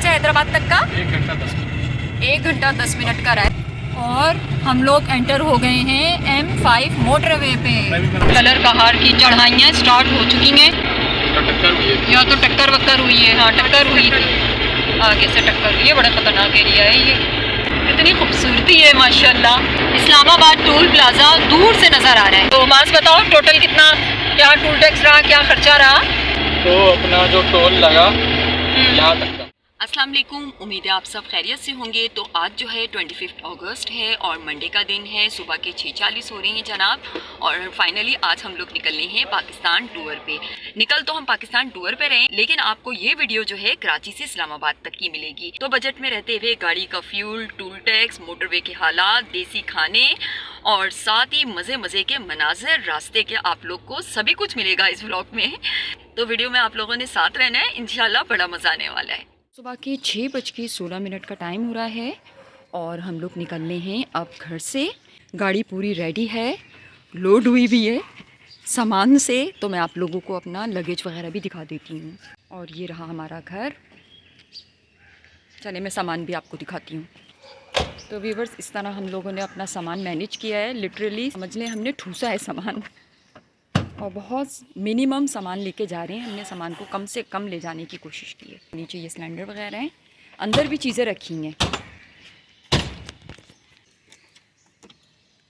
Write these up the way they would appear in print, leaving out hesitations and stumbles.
से हैदराबाद तक का? 1 घंटा 10 मिनट। 1 घंटा 10 मिनट का राइड। और हम लोग एंटर हो गए हैं M5 मोटरवे पे। कलर पहाड़ की चढ़ाइयाँ स्टार्ट हो चुकी हैं। यहाँ तो टक्कर वक्कर हुई है। हाँ, टक्कर हुई थी, आगे से टक्कर हुई है। बड़ा खतरनाक एरिया है ये। इतनी खूबसूरती है माशाल्लाह। इस्लामाबाद टोल प्लाजा दूर से नज़र आ रहा है। तो मास बताओ टोटल कितना, क्या टोल टैक्स रहा, क्या खर्चा रहा? तो अपना जो टोल लगा यहाँ तक का। अस्सलाम वालेकुम, उम्मीद है आप सब खैरियत से होंगे। तो आज जो है 25 अगस्त है और मंडे का दिन है। सुबह के 6:40 हो रही हैं जनाब। और फाइनली आज हम लोग निकलने हैं पाकिस्तान टूर पे। निकल तो हम पाकिस्तान टूर पे रहे, लेकिन आपको ये वीडियो जो है कराची से इस्लामाबाद तक की मिलेगी। तो बजट में रहते हुए गाड़ी का फ्यूल, टूल टैक्स, मोटरवे के हालात, देसी खाने और साथ ही मज़े मज़े के मनाजिर, रास्ते के आप लोग को सभी कुछ मिलेगा इस व्लॉग में। तो वीडियो में आप लोगों ने साथ रहना है, इंशाल्लाह बड़ा मज़ा आने वाला है। सुबह के 6:16 का टाइम हो रहा है और हम लोग निकलने हैं अब घर से। गाड़ी पूरी रेडी है, लोड हुई भी है सामान से। तो मैं आप लोगों को अपना लगेज वगैरह भी दिखा देती हूँ। और ये रहा हमारा घर। चले मैं सामान भी आपको दिखाती हूँ। तो व्यूअर्स, इस तरह हम लोगों ने अपना सामान मैनेज किया है। लिटरली समझ लें हमने ठूसा है सामान, और बहुत मिनिमम सामान लेके जा रहे हैं। हमने सामान को कम से कम ले जाने की कोशिश की है। नीचे ये सिलेंडर वगैरह हैं, अंदर भी चीज़ें रखी हैं।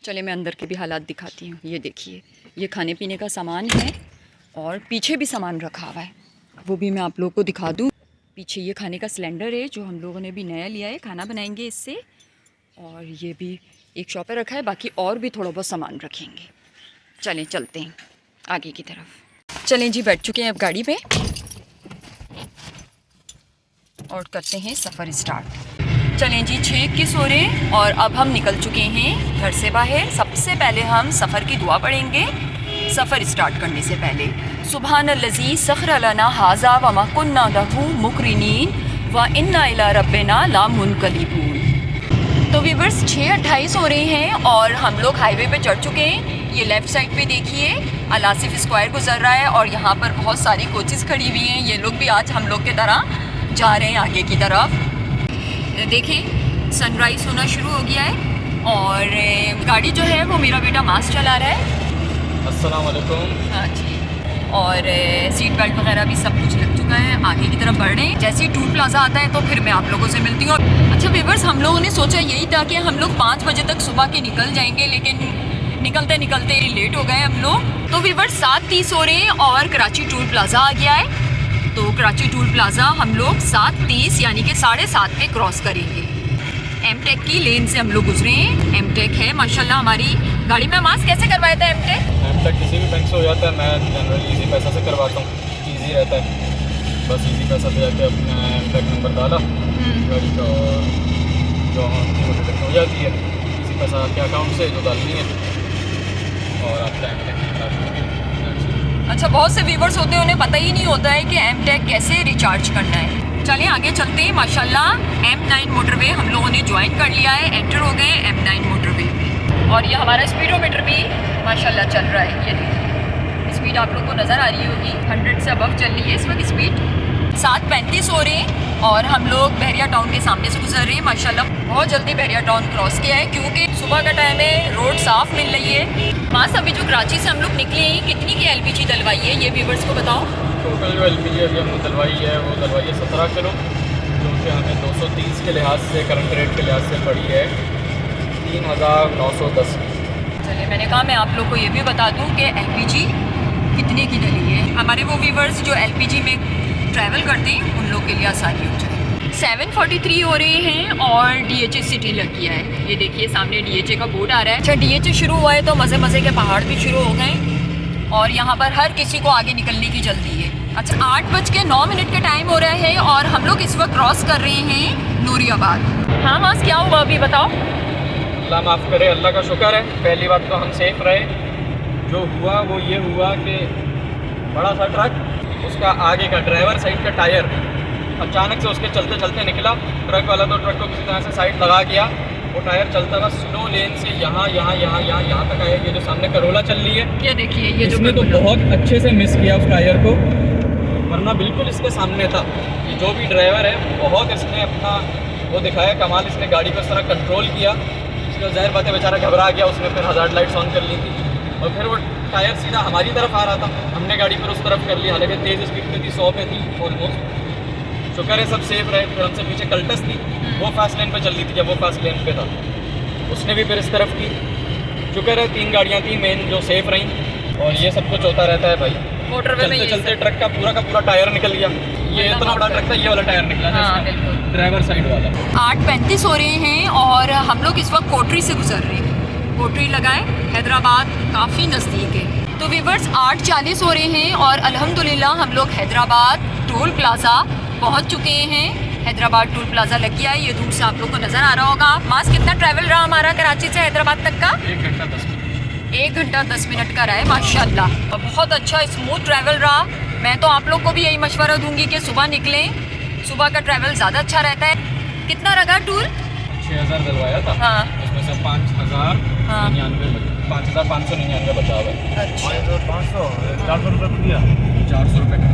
चले मैं अंदर के भी हालात दिखाती हूँ। ये देखिए, ये खाने पीने का सामान है और पीछे भी सामान रखा हुआ है, वो भी मैं आप लोगों को दिखा दूँ। पीछे ये खाने का सिलेंडर है जो हम लोगों ने भी नया लिया है, खाना बनाएंगे इससे। और ये भी एक शॉप पे रखा है, बाकी और भी थोड़ा बहुत सामान रखेंगे। चलें चलते हैं आगे की तरफ। चलें जी, बैठ चुके हैं अब गाड़ी पे और करते हैं सफ़र स्टार्ट। चलें जी, 6:21 हो रहे और अब हम निकल चुके हैं घर से बाहर। सबसे पहले हम सफ़र की दुआ पढ़ेंगे सफ़र स्टार्ट करने से पहले। सुब्हानल्लज़ी सख़र लना हाज़ा व मा कुन्ना लहू मुक़रिनीन व इन्ना इला रब्बिना लामुनक़लिबून। तो व्यूअर्स, 6:28 हो रहे हैं और हम लोग हाईवे पे चढ़ चुके हैं। ये लेफ़्ट साइड पे देखिए अल आसिफ स्क्वायर गुजर रहा है और यहाँ पर बहुत सारी कोचेस खड़ी हुई हैं। ये लोग भी आज हम लोग की तरह जा रहे हैं आगे की तरफ। देखिए सनराइज़ होना शुरू हो गया है और गाड़ी जो है वो मेरा बेटा मास चला रहा है। अस्सलाम वालेकुम। हाँ जी। और सीट बेल्ट वगैरह भी सब कुछ लग चुका है। आगे की तरफ बढ़ रहे हैं। जैसे ही टूल प्लाजा आता है तो फिर मैं आप लोगों से मिलती हूँ। अच्छा व्यूअर्स, हम लोगों ने सोचा यही था कि हम लोग 5 बजे तक सुबह के निकल जाएंगे, लेकिन निकलते निकलते लेट हो गए हम लोग। तो व्यूअर्स, 7:30 हो रहे हैं और कराची टूल प्लाजा आ गया है। तो कराची टूल प्लाजा हम लोग 7:30 यानी कि 7:30 पे क्रॉस करेंगे। एमटेक की लेन से हम लोग गुजरे हैं। एमटेक है माशाल्लाह हमारी गाड़ी में। मास्क कैसे करवाया था एमटेक किसी भी बैंक से हो जाता है। मैं जनरली इजी पैसा से करवाता हूँ, इजी रहता है। बस इजी पैसा पे जाके अपना एमटेक नंबर डाला गाड़ी का, जो अमाउंट हो जाती है इसी पैसा आपके अकाउंट से जो डालनी है और आपका एमटेक। अच्छा, बहुत से व्यूवर्स होते हैं उन्हें पता ही नहीं होता है कि एमटेक कैसे रिचार्ज करना है। चलिए आगे चलते हैं। माशाल्लाह M9 मोटरवे हम लोगों ने ज्वाइन कर लिया है, एंटर हो गए M9 मोटरवे में। और ये हमारा स्पीडोमीटर भी माशाल्लाह चल रहा है। ये देखिए स्पीड आप लोग को नज़र आ रही होगी, 100 से अबव चल रही है इस वक्त स्पीड। 7:35 हो रहे हैं और हम लोग बहरिया टाउन के सामने से गुजर रहे हैं। माशाल्लाह बहुत जल्दी बहरिया टाउन क्रॉस किया है क्योंकि सुबह का टाइम है, रोड साफ़ मिल रही है। मास अभी जो कराची से हम लोग निकले हैं, कितनी की LPG डलवाई है ये व्यूवर्स को बताओ। टोटल जो LPG अभी हमने डलवाई है वो डलवाई है 17 किलो, जो कि हमें 230 के लिहाज से, करंट रेट के लिहाज से पड़ी है 3,910। चलिए, मैंने कहा मैं आप लोग को ये भी बता दूं कि LPG कितने की डली है। हमारे वो व्यूवर्स जो LPG में ट्रैवल करते हैं उन लोग के लिए आसानी हो जाए। 7:43 हो रहे हैं और DHA सिटी लग गया है। ये देखिए सामने DHA का बोर्ड आ रहा है। अच्छा, DHA शुरू हुआ है तो मज़े मज़े के पहाड़ भी शुरू हो गए और यहाँ पर हर किसी को आगे निकलने की जल्दी है। अच्छा, 8:09 का टाइम हो रहा है और हम लोग इस वक्त क्रॉस कर रहे हैं नूरियाबाद। हाँ मास, क्या हुआ अभी बताओ। अल्लाह माफ़ करे, अल्लाह का शुक्र है। पहली बात तो हम सेफ रहे। जो हुआ वो ये हुआ कि बड़ा सा ट्रक, उसका आगे का ड्राइवर साइड का टायर अचानक से उसके चलते चलते निकला। ट्रक वाला तो ट्रक को किसी तरह से साइड लगा गया। वो टायर चलता हुआ स्लो लेन से यहाँ तक आया। ये जो सामने करोला चल रही है, ये देखिए, ये इसने तो बहुत अच्छे से मिस किया उस टायर को। वरना बिल्कुल इसके सामने था। ये जो भी ड्राइवर है बहुत इसने अपना वो दिखाया कमाल, इसने गाड़ी को इस तरह कंट्रोल किया। इसका जाहिर बात है बेचारा घबरा गया, उसने फिर हज़ार्ड लाइट्स ऑन कर ली थी और फिर वो टायर सीधा हमारी तरफ आ रहा था, हमने गाड़ी फिर उस तरफ कर ली, हालांकि तेज़ स्पीड पे थी, 100 पे थी ऑलमोस्ट। शुक्र है सब सेफ रहे। फिर हमसे पीछे कल्टस थी, वो फास्ट लेन पे चल रही थी, जब वो फास्ट लेन पे था उसने भी फिर इस तरफ की। शुक्र है 3 गाड़ियाँ थी मेन जो सेफ रहीं। और ये सब कुछ होता रहता है भाई, मोटरवे में चलते चलते ट्रक का पूरा टायर निकल गया। ये इतना बड़ा ट्रक था, ये वाला टायर निकला था, हाँ, बिल्कुल। ड्राइवर साइड वाला। 8:35 हो रहे हैं और हम लोग इस वक्त कोटरी से गुजर रहे हैं। कोटरी लगाए हैदराबाद काफ़ी नज़दीक है। तो व्यूअर्स 8:40 हो रहे हैं और अल्हम्दुलिल्लाह हम लोग हैदराबाद टोल प्लाज़ा पहुंच चुके हैं। हैदराबाद टोल प्लाज़ा लग गया है, ये दूर से आप लोग को नज़र आ रहा होगा। मास कितना ट्रैवल रहा हमारा कराची से हैदराबाद तक का? 1 घंटा 10 मिनट। 1 घंटा 10 मिनट का रहा है माशाल्लाह, और बहुत अच्छा स्मूथ ट्रैवल रहा। मैं तो आप लोग को भी यही मशवरा दूंगी कि सुबह निकलें, सुबह का ट्रैवल ज़्यादा अच्छा रहता है। कितना लगा टूल? 6000 डलवाया था, हाँ, उसमें से 5599 बचा हुआ है। अच्छा। 400 रुपये दिया। 400 रुपये का।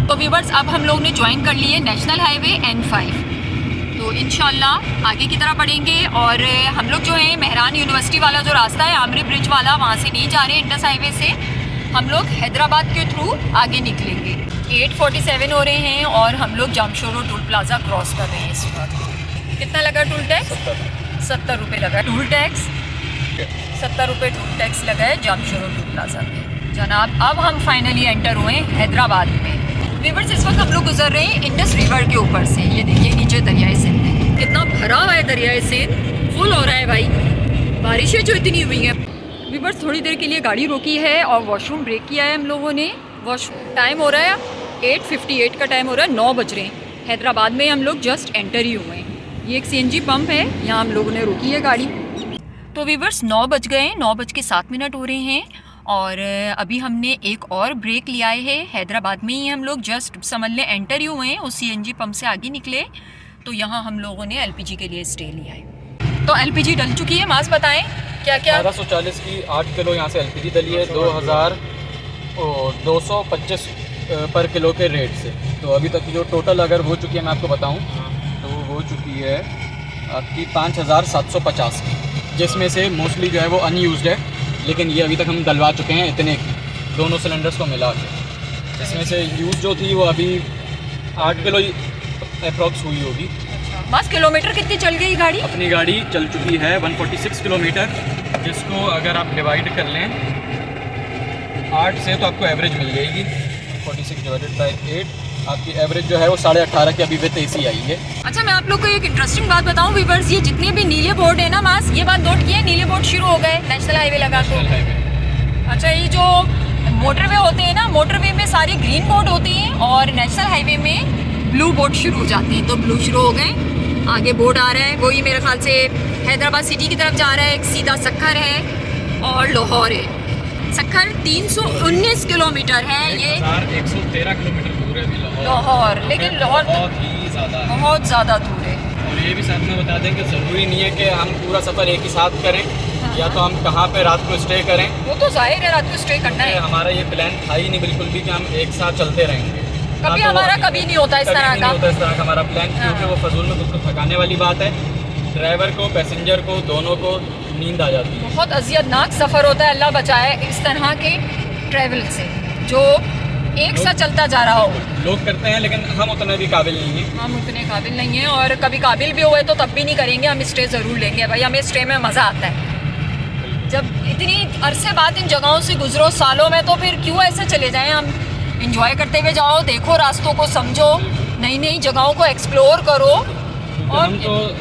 तो व्यूअर्स अब हम लोग ने ज्वाइन कर लिए नेशनल हाईवे N5, तो इंशाल्लाह आगे की तरफ बढ़ेंगे। और हम लोग जो है मेहरान यूनिवर्सिटी वाला जो रास्ता है आमरी ब्रिज वाला, वहाँ से नहीं जा रहे इंडस हाईवे से, हम लोग हैदराबाद के थ्रू आगे निकलेंगे। 8:47 हो रहे हैं और हम लोग जामशोरो टोल प्लाज़ा क्रॉस कर रहे हैं इस वक्त। कितना लगा टोल टैक्स? 70 रुपये लगा टोल टैक्स। 70 रुपये टोल टैक्स लगा है जामशोरो टोल प्लाज़ा में जनाब। अब हम फाइनली एंटर हुए हैदराबाद में। व्यूअर्स इस वक्त हम लोग गुजर रहे हैं इंडस रिवर के ऊपर से। ये देखिए नीचे दरियाए सिंध है, कितना भरा हुआ है दरियाए सिंध, फुल हो रहा है भाई, बारिशें जो इतनी हुई हैं। व्यूअर्स थोड़ी देर के लिए गाड़ी रोकी है और वॉशरूम ब्रेक किया है हम लोगों ने। टाइम हो रहा है 8:58 का टाइम हो रहा है, 9 बज रहे हैं। हैदराबाद में हम लोग जस्ट एंटर ही हुए हैं। ये एक CNG पंप है, यहाँ हम लोगों ने रोकी है गाड़ी। तो व्यूअर्स 9 बज गए, 9:07 हो रहे हैं और अभी हमने एक और ब्रेक लिया है। हैदराबाद में ही हम लोग जस्ट समझ लें एंटर ही हुए हैं, उस CNG पंप से आगे निकले तो यहाँ हम लोगों ने LPG के लिए स्टे लिया है। तो LPG डल चुकी है, मास बताएं क्या क्या? 1840 की 8 किलो यहाँ से LPG डली है, 2225 पर किलो के रेट से। तो अभी तक जो टोटल अगर हो चुकी है मैं आपको बताऊँ तो वो हो चुकी है आपकी 5750 की, जिसमें से मोस्टली जो है वो अनयूज्ड है, लेकिन ये अभी तक हम डलवा चुके हैं इतने की, दोनों सिलेंडर्स को मिला के। इसमें से यूज़ जो थी वो अभी 8 किलो अप्रॉक्स हुई होगी। बस किलोमीटर कितनी चल गई गाड़ी? अपनी गाड़ी चल चुकी है 146 किलोमीटर, जिसको अगर आप डिवाइड कर लें 8 से तो आपको एवरेज मिल जाएगी। 46 डिवाइडेड बाई 8 आपकी एवरेज जो है वो 18.5 की अभी विद AC आई है। अच्छा मैं आप लोग को एक इंटरेस्टिंग बात बताऊं व्यूअर्स, ये जितने भी नीले बोर्ड है ना मास, ये बात नोट किए, नीले बोर्ड शुरू हो गए नेशनल हाईवे लगा तो। अच्छा ये जो मोटरवे होते हैं ना, मोटरवे में सारे ग्रीन बोर्ड होते हैं और नेशनल हाईवे में ब्लू बोर्ड शुरू हो जाते हैं। तो ब्लू शुरू हो गए, आगे बोर्ड आ रहा है, वही मेरे ख्याल से हैदराबाद सिटी की तरफ जा रहा है। एक सीधा सक्खर है और लाहौर है। सक्खर 319 किलोमीटर है, ये 113 किलोमीटर दूर है लाहौर, लेकिन लाहौर बहुत ही ज़्यादा है, बहुत ज़्यादा दूर है। और ये भी साथ में बता दें कि ज़रूरी नहीं है कि हम पूरा सफ़र एक ही साथ करें, या तो हम कहाँ पे रात को स्टे करें। वो तो जाहिर है रात को स्टे करना है, हमारा ये प्लान था ही नहीं बिल्कुल भी कि हम एक साथ चलते रहेंगे। कभी हमारा कभी नहीं होता इस तरह का। होता इस तरह का हमारा प्लान, क्योंकि वो फजूल में खुद को थकाने वाली बात है। ड्राइवर को, पैसेंजर को, दोनों को नींद आ जाती है। बहुत अजियतनाक सफ़र होता है, अल्लाह बचाए इस तरह के ट्रैवल से जो एक साथ चलता जा रहा हो। लोग करते हैं लेकिन हम उतने भी काबिल नहीं हैं। हम उतने काबिल नहीं हैं, और कभी काबिल भी हुए तो तब भी नहीं करेंगे, हम स्टे ज़रूर लेंगे भाई, हमें स्टे में मज़ा आता है। जब इतनी अरसे बाद इन जगहों से गुजरो सालों में, तो फिर क्यों ऐसे चले जाएं हम? इंजॉय करते हुए जाओ, देखो रास्तों को, समझो, नई नई जगहों को एक्सप्लोर करो। और हम तो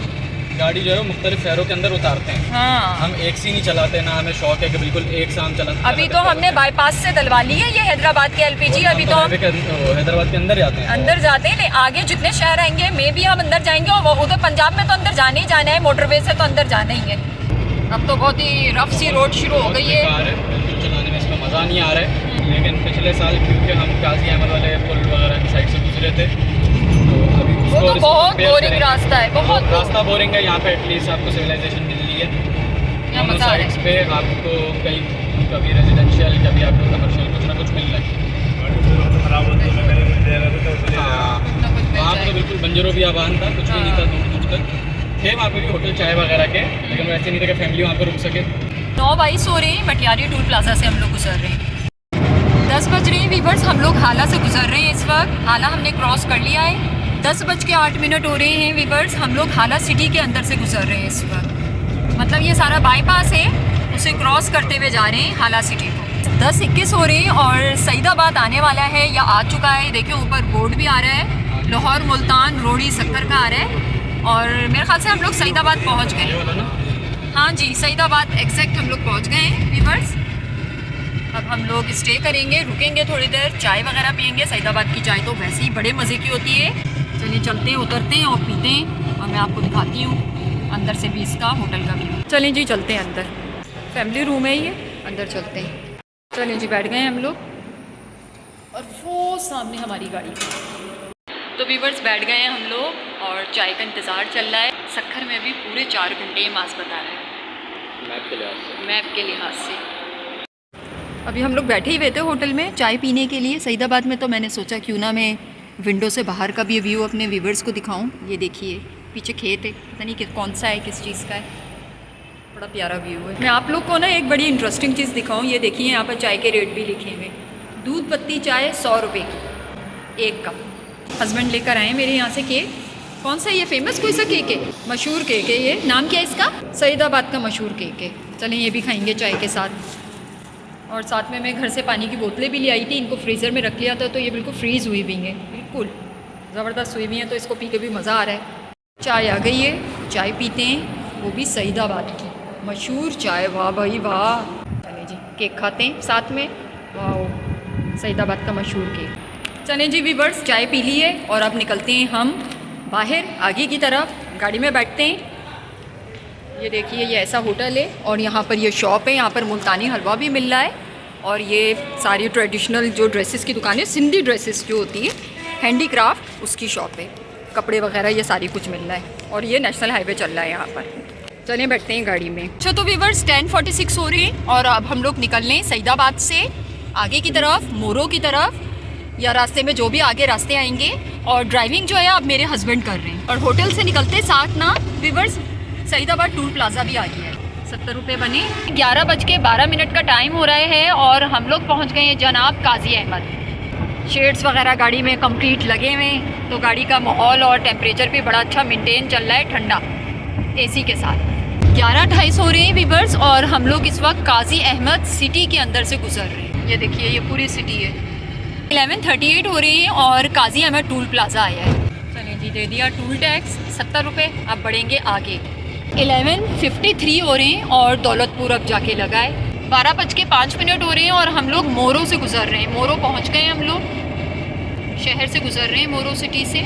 गाड़ी जो है वो मुख्तलिफ शहरों के अंदर उतारते हैं। हाँ, हम एक सी नहीं चलाते, ना हमें शौक है कि बिल्कुल एक सा हम चलाते। अभी तो हमने बाईपास से डलवा ली है ये हैदराबाद के LPG। अभी तो हम हैदराबाद के अंदर जाते हैं, अंदर जाते हैं, आगे जितने शहर आएंगे मे भी हम अंदर जाएंगे, और उधर पंजाब में तो अंदर जाना ही जाना है, मोटरवे से तो अंदर जाना ही है। अब तो बहुत ही रफ सी रोड शुरू हो गई है, बिल्कुल चलाने में इसमें मज़ा नहीं आ रहा है। लेकिन पिछले साल क्योंकि हम काजी अहमद वाले पुल वगैरह की साइड से गुजरे थे, तो अभी वो तो बहुत बोरिंग रास्ता है, बहुत रास्ता बोरिंग है। यहाँ पे एटलीस्ट आपको सिविलाइजेशन मिल रही है। यहाँ मज़ा आ रहा है। साइड्स पे आपको कहीं कभी रेजिडेंशियल, कभी आपको कमर्शियल कुछ ना कुछ मिल रहा है। खराब होती है। ले रहा था तो हाँ, कुछ ना कुछ मिल वहाँ पे तो जाएगा। बिल्कुल बंजरों भी आबाद था, कुछ भी नहीं था हाँ। दूर दूर तक थे वहाँ पे भी होटल चाय वगैरह के, लेकिन वैसे नहीं था कि फैमिली वहाँ पे रुक सके। 9:22 हो रहे हैं, मटियारी टूल प्लाजा से हम लोग गुजर रहे हैं। 10 बज रहे हैं वीवर्स, हम लोग हाला से गुजर रहे हैं इस वक्त। हाला हमने क्रॉस कर लिया है। 10:08 हो रहे हैं वीवर्स, हम लोग हाला सिटी के अंदर से गुजर रहे हैं इस वक्त। मतलब ये सारा बाईपास है, उसे क्रॉस करते हुए जा रहे हैं हाला सिटी को। 10:21 हो रहे हैं और सईदाबाद आने वाला है या आ चुका है। देखिए ऊपर बोर्ड भी आ रहा है, लाहौर मुल्तान रोड़ी 70 का आ रहा है। और मेरे ख्याल से हम लोग सईदाबाद पहुँच गए। ये वाला ना, हाँ जी, सईदाबाद एग्जैक्ट हम लोग पहुँच गए हैं वीवर्स। अब हम लोग स्टे करेंगे, रुकेंगे थोड़ी देर, चाय वगैरह पियेंगे। सईदाबाद की चाय तो वैसे ही बड़े मज़े की होती है। चलिए चलते हैं, उतरते हैं और पीते हैं, और मैं आपको दिखाती हूँ अंदर से भी इसका होटल का व्यू। चलें जी, चलते हैं अंदर। फैमिली रूम है ये, अंदर चलते हैं। चलें जी, बैठ गए हैं हम लोग और वो सामने हमारी गाड़ी। तो वीवर्स बैठ गए हैं हम लोग और चाय का इंतज़ार चल रहा है। सक्खर में भी पूरे 4 घंटे ये मास बता रहा है मैप के लिहाज से। मैप के लिहाज से। अभी हम लोग बैठे ही हुए थे होटल में चाय पीने के लिए सईदाबाद में, तो मैंने सोचा क्यों ना मैं विंडो से बाहर का भी व्यू अपने व्यूवर्स को दिखाऊं। ये देखिए पीछे खेत है, पता नहीं कि कौन सा है, किस चीज़ का है, बड़ा प्यारा व्यू है। मैं आप लोग को ना एक बड़ी इंटरेस्टिंग चीज़ दिखाऊं। ये देखिए यहाँ पर चाय के रेट भी लिखे हुए। दूध पत्ती चाय 100 रुपये की एक कप। हस्बैंड लेकर आए मेरे यहाँ से केक। कौन सा ये फेमस कोई सा केक है, मशहूर केक है ये। नाम क्या है इसका? सईदाबाद का मशहूर केक है। चलें ये भी खाएंगे चाय के साथ। और साथ में मैं घर से पानी की बोतलें भी ले आई थी, इनको फ्रीज़र में रख लिया था, तो ये बिल्कुल फ्रीज़ हुई हुई हैं, बिल्कुल ज़बरदस्त हुई हुई हैं। तो इसको पी के भी मज़ा आ रहा है। चाय आ गई है, चाय पीते हैं, वो भी सईदाबाद की मशहूर चाय। वाह भाई वाह। चले जी केक खाते हैं साथ में। वाह, सईदाबाद का मशहूर केक। चलें जी वीवर्स, चाय पी ली है और अब निकलते हैं हम बाहर आगे की तरफ, गाड़ी में बैठते हैं। ये देखिए ये ऐसा होटल है और यहाँ पर ये शॉप है, यहाँ पर मुल्तानी हलवा भी मिल रहा है। और ये सारी ट्रेडिशनल जो ड्रेसेस की दुकान है, सिंधी ड्रेसेस जो होती है, हैंडीक्राफ्ट, उसकी शॉप है। कपड़े वगैरह ये सारी कुछ मिल रहा है। और ये नेशनल हाईवे चल रहा है यहाँ पर। चलें बैठते हैं गाड़ी में। अच्छा तो वीवर्स 10:46 हो रही है और अब हम लोग निकल रहे हैं सईदाबाद से आगे की तरफ, मोरो की तरफ, या रास्ते में जो भी आगे रास्ते आएंगे। और ड्राइविंग जो है अब मेरे हस्बैंड कर रहे हैं। और होटल से निकलते साथ ना वीवर्स सईदाबाद टूल प्लाजा भी आ गया है। 70 रुपये बने। 11:12 का टाइम हो रहा है और हम लोग पहुंच गए हैं जनाब काजी अहमद। शेड्स वगैरह गाड़ी में कंप्लीट लगे हुए हैं, तो गाड़ी का माहौल और टेम्परेचर भी बड़ा अच्छा मेंटेन चल रहा है, ठंडा एसी के साथ। 11:28 हो रहे हैं वीवर्स और हम लोग इस वक्त काजी अहमद सिटी के अंदर से गुजर रहे हैं। ये देखिए ये पूरी सिटी है। 11:38 हो रही है और काजी अहमद टूल प्लाजा आया है। चलिए जी दे दिया टूल टैक्स 70 रुपये। अब बढ़ेंगे आगे। 11:53 हो रहे हैं और दौलतपुर अब जाके लगा है। 12:05 हो रहे हैं और हम लोग मोरो से गुजर रहे हैं। मोरो पहुंच गए हैं हम लोग, शहर से गुजर रहे हैं, मोरो सिटी से।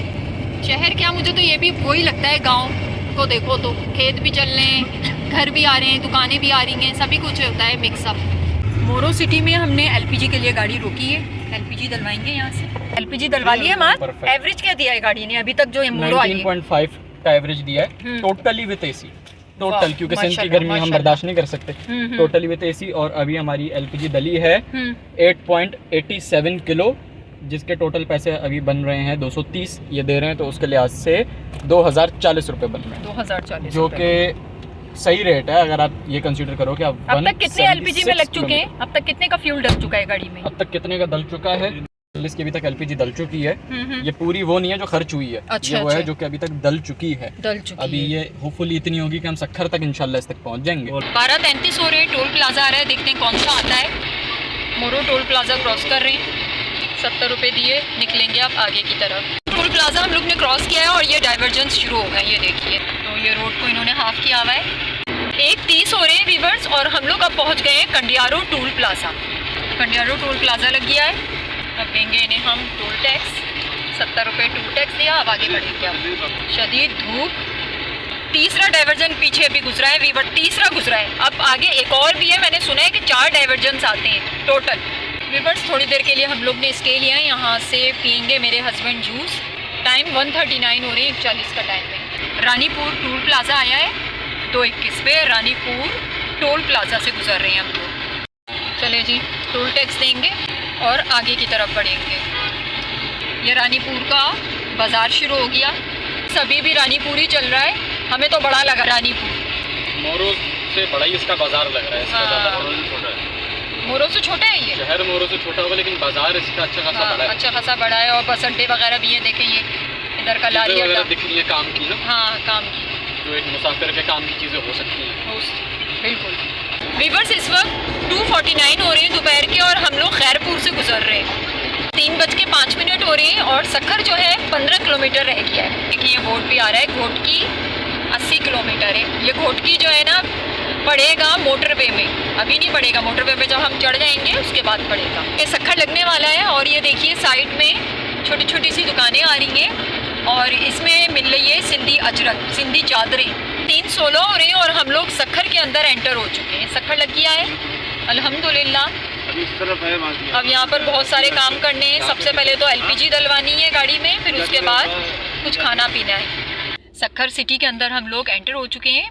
शहर क्या, मुझे तो ये भी वही लगता है, गांव को देखो तो खेत भी चल रहे हैं, घर भी आ रहे हैं, दुकानें भी आ रही हैं, सभी कुछ होता है मिक्सअप। मोरो सिटी में हमने एलपीजी के लिए गाड़ी रोकी है, एलपीजी डलवाएंगे यहाँ से। एलपीजी डलवा लिया माँ। एवरेज क्या दिया है गाड़ी ने अभी तक जो ये मोरो आई है? 19.5 का एवरेज दिया है टोटली विद एसी। टोटल, क्योंकि सिंध की गर्मी हम बर्दाश्त नहीं कर सकते, टोटली विद एसी। और अभी हमारी एलपीजी डली है 8.87 किलो, जिसके टोटल पैसे अभी बन रहे हैं 230 ये दे रहे हैं, तो उसके लिहाज से 2040 रुपये बन रहे हैं। 2040 जो कि सही रेट है अगर आप ये कंसीडर करो कि आप अब तक कितने एलपीजी में लग चुके हैं? अब तक कितने का फ्यूल डल चुका है गाड़ी में? अब तक कितने का डल चुका है? 40 की अभी तक एलपीजी डल चुकी है। ये पूरी वो नहीं है जो खर्च हुई है, अच्छा, ये वो है अच्छा। जो कि अभी तक डल चुकी है। अभी ये होपफुली इतनी होगी कि हम सक्खर तक इंशाल्लाह इस तक पहुंच जाएंगे। 12:33 हो रहे हैं, टोल प्लाजा आ रहा है, देखते हैं कौन सा आता है। मोरो टोल प्लाजा क्रॉस कर रहे हैं, 70 रुपये दिए, निकलेंगे अब आगे की तरफ। टोल प्लाजा हम लोग ने क्रॉस किया है और ये डाइवर्जेंस शुरू हो गए, ये देखिए। तो ये रोड को इन्होंने हाफ किया हुआ है। 1:30 हो रहे हैं वीवर्स और हम लोग अब पहुंच गए हैं Kandiaro toll plaza. Kandiaro toll plaza लग गया है। अब देंगे इन्हें हम टोल टैक्स, 70 रुपये टोल टैक्स दिया। अब आगे बढ़ेंगे। अब शदीद धूप। तीसरा डाइवर्जन पीछे अभी गुजरा है वीवर, तीसरा गुजरा है। अब आगे एक और भी है, मैंने सुना है कि 4 डाइवर्जन्स आते हैं टोटल। वीवर्स थोड़ी देर के लिए हम लोग ने स्टे लिया है, यहाँ से पियेंगे मेरे हस्बैंड जूस। टाइम 1:39 हो रही है, 41 का टाइम है। रानीपुर टोल प्लाजा आया है 2:21 पे। रानीपुर टोल प्लाजा से गुजर रहे हैं हम लोग। चले जी टोल टैक्स देंगे और आगे की तरफ बढ़ेंगे। ये रानीपुर का बाज़ार शुरू हो गया, सभी भी रानीपुर ही चल रहा है, हमें तो बड़ा लगा रानीपुर। मोरो से बड़ा ही इसका बाजार लग रहा है, इसका ज़्यादा मोरो से छोटा है। मोरो से छोटा है ये शहर मोरो से छोटा होगा लेकिन बाजार इसका अच्छा खासा बड़ा है। अच्छा खासा बड़ा है, और बस अड्डे वगैरह भी है, देखें ये इधर का लारी चीज़ें अड्डा। वगैरह दिख रही है काम की ना, हाँ काम की, जो एक मुसाफिर के काम की चीज़ें हो सकती हैं। बिल्कुल। वीवर्स इस वक्त 2:49 हो रहे हैं दोपहर के और हम लोग खैरपुर से गुजर रहे हैं। 3:05 हो रहे हैं और सखर जो है 15 किलोमीटर रह गया है। देखिए ये बोर्ड भी आ रहा है, घोटकी 80 किलोमीटर है। ये घोटकी जो है ना पड़ेगा मोटरवे में, अभी नहीं पड़ेगा, मोटरवे पे जब हम चढ़ जाएंगे उसके बाद पड़ेगा। ये सखर लगने वाला है और ये देखिए साइड में छोटी छोटी सी दुकानें आ रही हैं और इसमें मिल रही है सिंधी अजरक, सिंधी चादरें। 3:16 हो रहे हैं और हम लोग सखर के अंदर एंटर हो चुके हैं। सखर लग गया है अल्हम्दुलिल्लाह। अभी इस तरफ है मार्केट। अब यहाँ पर बहुत सारे काम करने हैं। सबसे पहले तो LPG डलवानी है गाड़ी में, फिर उसके बाद कुछ खाना पीना है। सखर सिटी के अंदर हम लोग एंटर हो चुके हैं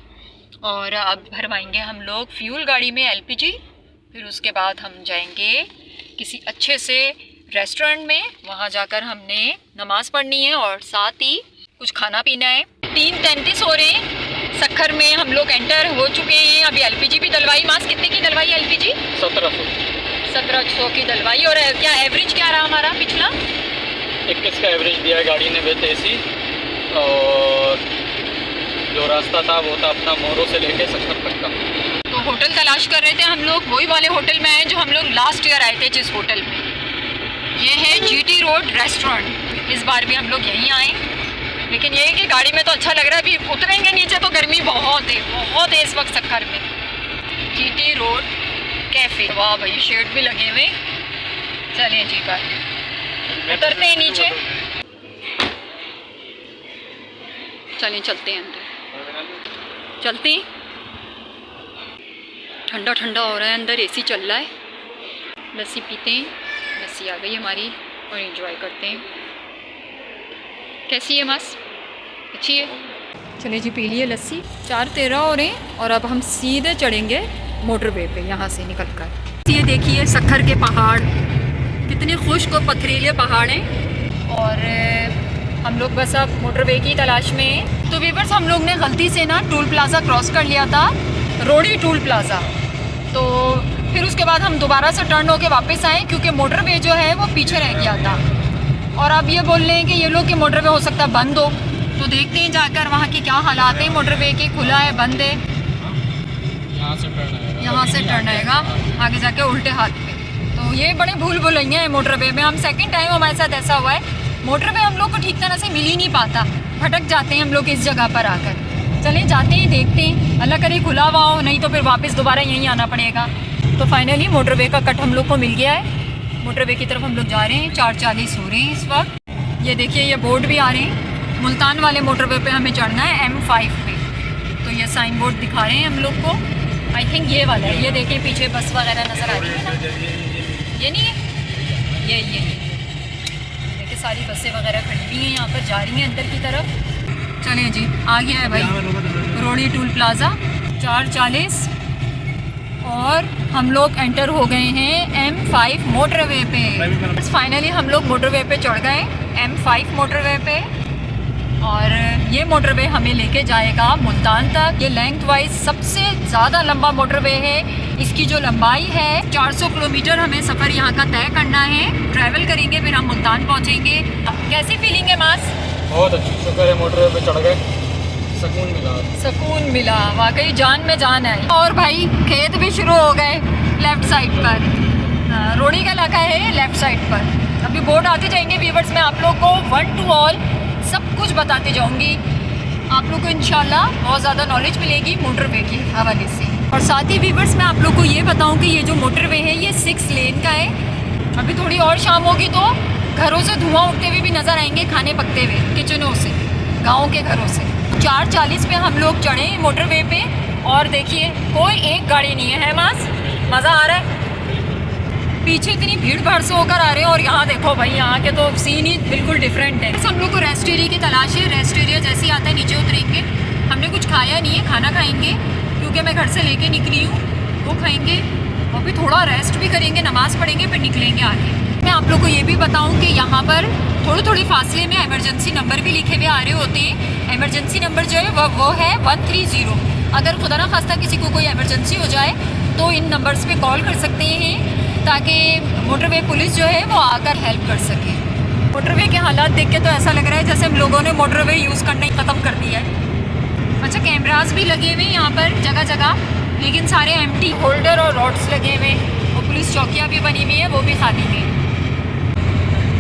और अब भरवाएंगे हम लोग फ्यूल गाड़ी में LPG, फिर उसके बाद हम जाएंगे किसी अच्छे से रेस्टोरेंट में, वहाँ जाकर हमने नमाज़ पढ़नी है और साथ ही कुछ खाना पीना है। 3:33 हो रहे हैं, सखर में हम लोग एंटर हो चुके हैं। अभी LPG भी डलवाई। मास कितने की डलवाई LPG? 1700 की डलवाई। और क्या एवरेज क्या रहा हमारा पिछला? 21 का एवरेज दिया है गाड़ी ने विद AC, और जो रास्ता था वो था अपना मोरो से लेके सखर तक का। तो होटल तलाश कर रहे थे हम लोग, वही वाले होटल में आए जो हम लोग लास्ट ईयर आए थे जिस होटल में। ये है GT रोड रेस्टोरेंट। इस बार भी हम लोग यहीं आए, लेकिन ये है कि गाड़ी में तो अच्छा लग रहा है। अभी उतरेंगे नीचे तो गर्मी बहुत है इस वक्त सखर में। GT रोड कैफ़े, वाह भाई शेड भी लगे हुए। चलें जी बाय, उतरते हैं नीचे, चलें चलते हैं अंदर, चलते हैं। ठंडा ठंडा हो रहा है अंदर, AC चल रहा है। लस्सी पीते हैं, लस्सी आ गई हमारी और एंजॉय करते हैं। कैसी है मास? अच्छी है। चलिए जी पी लिए लस्सी। 4:13 हो रहे हैं और अब हम सीधे चढ़ेंगे मोटरवे पे यहाँ से निकल कर। ये देखिए सखर के पहाड़, कितने खुश्क और पथरीले पहाड़ हैं और हम लोग बस अब मोटरवे की तलाश में हैं। तो वीवर्स हम लोग ने गलती से ना टोल प्लाज़ा क्रॉस कर लिया था, रोडी टोल प्लाज़ा। तो फिर उसके बाद हम दोबारा से टर्न होके वापस आए क्योंकि मोटरवे जो है वो पीछे रह गया था। और अब ये बोल रहे हैं कि ये लोग कि मोटरवे हो सकता है बंद हो, तो देखते हैं जाकर वहाँ के क्या हालात हैं। मोटरवे के खुला है, बंद है, यहाँ से टर्न आएगा आगे जाके उल्टे हाथ पे। तो ये बड़े भूल भुलैया है मोटरवे में। हम सेकंड टाइम हमारे साथ ऐसा हुआ है, मोटरवे हम लोग को ठीक तरह से मिल ही नहीं पाता, भटक जाते हैं हम लोग इस जगह पर आकर। चलें जाते हैं, देखते हैं, अल्लाह करे खुला हुआ हो, नहीं तो फिर वापस दोबारा यहीं आना पड़ेगा। तो फाइनली मोटरवे का कट हम लोग को मिल गया है। मोटरवे की तरफ हम लोग जा रहे हैं। 4:40 हो रहे हैं इस वक्त। ये देखिए ये बोर्ड भी आ रहे हैं, मुल्तान वाले मोटरवे पे हमें चढ़ना है M5 पे। तो ये साइन बोर्ड दिखा रहे हैं हम लोग को, आई थिंक ये वाला है। ये देखिए पीछे बस वगैरह नज़र आ रही है ना, ये नहीं है, ये देखिए सारी बसें वगैरह खड़ी हुई हैं यहाँ पर, जा रही हैं अंदर की तरफ। चलिए जी आ गया है भाई रोडी टोल प्लाज़ा। 4:40 और हम लोग एंटर हो गए हैं M5 मोटरवे पे। फाइनली हम लोग मोटरवे पे चढ़ गए, M5 मोटरवे पे। और ये मोटरवे हमें लेके जाएगा मुल्तान तक। ये लेंथ वाइज सबसे ज़्यादा लंबा मोटरवे है। इसकी जो लंबाई है 400 किलोमीटर हमें सफ़र यहाँ का तय करना है। ट्रैवल करेंगे फिर हम मुल्तान पहुँचेंगे। कैसी फीलिंग है मास? बहुत अच्छी, शुक्र है मोटरवे पे चढ़ गए, सुकून मिला। सुकून मिला, वाकई जान में जान आई। और भाई खेत भी शुरू हो गए लेफ़्ट साइड पर, रोडी का इलाका है लेफ़्ट साइड पर। अभी बोर्ड आते जाएंगे व्यूवर्स, मैं आप लोग को 1 to all सब कुछ बताती जाऊंगी। आप लोग को इंशाल्लाह बहुत ज़्यादा नॉलेज मिलेगी मोटरवे के हवाले से। और साथ ही व्यूवर्स मैं आप लोग को ये बताऊं कि ये जो मोटरवे है ये 6 लेन का है। अभी थोड़ी और शाम होगी तो घरों से धुआं उठते हुए भी नज़र आएंगे, खाने पकते हुए किचनों से, गाँव के घरों से। 4:40 पे हम लोग चढ़े मोटरवे पे और देखिए कोई एक गाड़ी नहीं है मास, मज़ा आ रहा है। पीछे इतनी भीड़ भाड़ से होकर आ रहे हैं और यहाँ देखो भाई, यहाँ के तो सीन ही बिल्कुल डिफरेंट है। हम लोग को रेस्ट एरिया की तलाश है। रेस्ट एरिया जैसे ही आता है नीचे उतरेंगे। हमने कुछ खाया नहीं है, खाना खाएंगे क्योंकि मैं घर से लेके निकली हूँ, वो खाएंगे और फिर थोड़ा रेस्ट भी करेंगे, नमाज़ पढ़ेंगे, फिर निकलेंगे आगे। मैं आप लोग को ये भी बताऊँ कि यहाँ पर थोड़े थोड़े फासले में इमरजेंसी नंबर भी लिखे हुए आ रहे होते हैं। इमरजेंसी नंबर जो है वो है 130। अगर खुदा ना खास्ता किसी को कोई इमरजेंसी हो जाए तो इन नंबर्स पे कॉल कर सकते हैं ताकि मोटरवे पुलिस जो है वो आकर हेल्प कर सके। मोटरवे के हालात देख के तो ऐसा लग रहा है जैसे हम लोगों ने मोटरवे यूज़ करना ही ख़त्म कर दिया है। अच्छा, कैमरास भी लगे हुए हैं यहाँ पर जगह जगह, लेकिन सारे एम्प्टी। होल्डर और रॉड्स लगे हुए हैं और पुलिस चौकियाँ भी बनी हुई है, वो भी खाली है।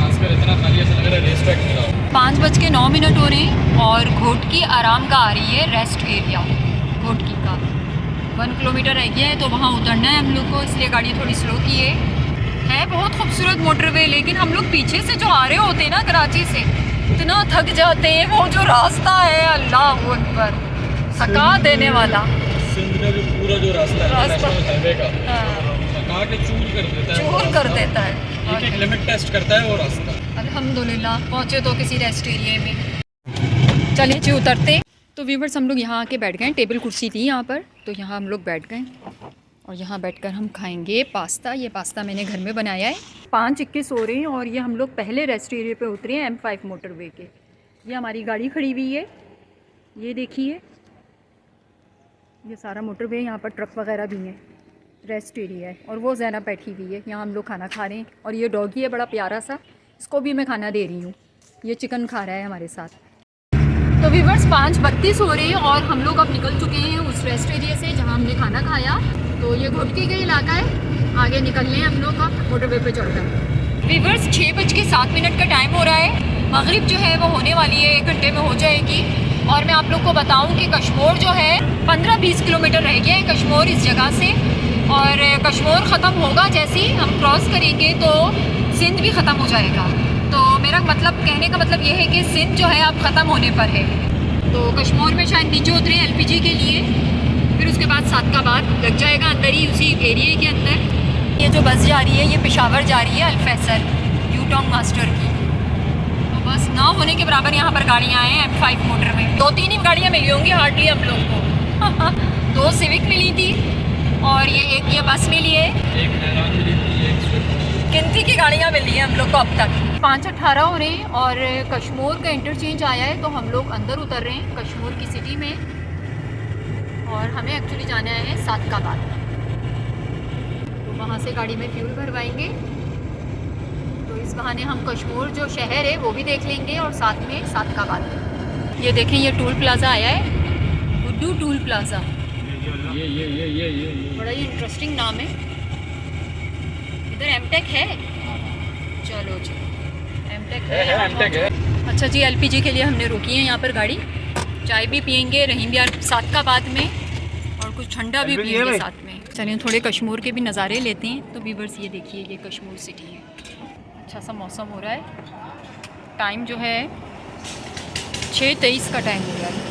आजकल इतना खाली ऐसा लग रहा है रेस ट्रैक मिला। 5:09 हो रहे हैं और घोटकी आराम का आ रही है रेस्ट एरिया। घोटकी का 1 किलोमीटर रह गया है तो वहाँ उतरना है हम लोग को, इसलिए गाड़ी थोड़ी स्लो की है बहुत खूबसूरत मोटरवे। लेकिन हम लोग पीछे से जो आ रहे होते हैं ना कराची से, इतना थक जाते हैं। वो जो रास्ता है, अल्लाह अकबर, थका देने वाला। सिंध का जो पूरा जो रास्ता है नेशनल हाईवे का, थका के चूर कर देता है, चूर कर देता है। एक लिमिट टेस्ट करता है वो रास्ता। अल्हम्दुलिल्लाह पहुँचे तो किसी रेस्ट एरिया में। चलिए जी उतरते। तो व्यूवर्स, हम लोग यहाँ आके बैठ गए। टेबल कुर्सी थी यहाँ पर, तो यहाँ हम लोग बैठ गए और यहाँ बैठकर हम खाएंगे पास्ता। ये पास्ता मैंने घर में बनाया है। 5:21 हो रहे हैं और ये हम लोग पहले रेस्ट एरिया पे उतरे हैं M5 मोटरवे के। ये हमारी गाड़ी खड़ी हुई है, ये देखिए, ये सारा मोटरवे। यहाँ पर ट्रक वगैरह भी हैं, रेस्ट एरिया है। और वो ज़ैनब बैठी हुई है, यहाँ हम लोग खाना खा रहे हैं। और ये डॉगी है बड़ा प्यारा सा, इसको भी मैं खाना दे रही हूँ। ये चिकन खा रहा है हमारे साथ। तो व्यूवर्स, 5:32 हो रहे हैं और हम लोग अब निकल चुके हैं उस रेस्ट एरिया से जहाँ हमने खाना खाया। तो ये घोटकी का इलाका है, आगे निकल रहे हैं हम लोग अब मोटरवे पे चढ़कर। व्यूवर्स, 6:07 का टाइम हो रहा है। मगरिब जो है वो होने वाली है, 1 घंटे में हो जाएगी। और मैं आप लोग को बताऊं कि कश्मोर जो है 15-20 किलोमीटर रह गया है कश्मोर इस जगह से। और कश्मोर ख़त्म होगा, जैसे ही हम क्रॉस करेंगे तो सिंध भी ख़त्म हो जाएगा। तो मेरा मतलब, कहने का मतलब ये है कि सिंध जो है अब ख़त्म होने पर है। तो कश्मोर में शायद नीचे उतरे LPG के लिए, फिर उसके बाद सादकाबाद लग जाएगा अंदर ही, उसी एरिए के अंदर। ये जो बस जा रही है ये पेशावर जा रही है, अल-फैसल यूटॉन्ग मास्टर की। तो बस ना होने के बराबर यहाँ पर गाड़ियाँ हैं M5 मोटर में। 2-3 ही गाड़ियाँ मिली होंगी हार्डली हम लोग को। 2 सिविक मिली थी और ये बस मिली है। एक हैरान मिली थी, एक स्विफ्ट। गिनती की गाड़ियाँ मिली हैं हम लोग को अब तक। 5:18 हो रहे हैं और कश्मोर का इंटरचेंज आया है, तो हम लोग अंदर उतर रहे हैं कश्मोर की सिटी में। और हमें एक्चुअली जाना है सादकाबाद, तो वहाँ से गाड़ी में फ्यूल भरवाएंगे। तो इस बहाने हम कश्मोर जो शहर है वो भी देख लेंगे और साथ में सादकाबाद। ये देखें, ये टूल प्लाज़ा आया है, गुड्डू टूल प्लाज़ा। ये बड़ा ही इंटरेस्टिंग नाम है। इधर एमटेक है, चलो जी एमटेक है, एमटेक है। अच्छा जी, LPG के लिए हमने रोकी है यहाँ पर गाड़ी। चाय भी पियेंगे रहीम यार सादकाबाद में और कुछ ठंडा भी पियेंगे साथ में। चलिए थोड़े कश्मोर के भी नज़ारे लेते हैं। तो व्यूअर्स, ये देखिए, ये कश्मोर सिटी है। अच्छा सा मौसम हो रहा है। टाइम जो है 6:23 का टाइम हो रहा है।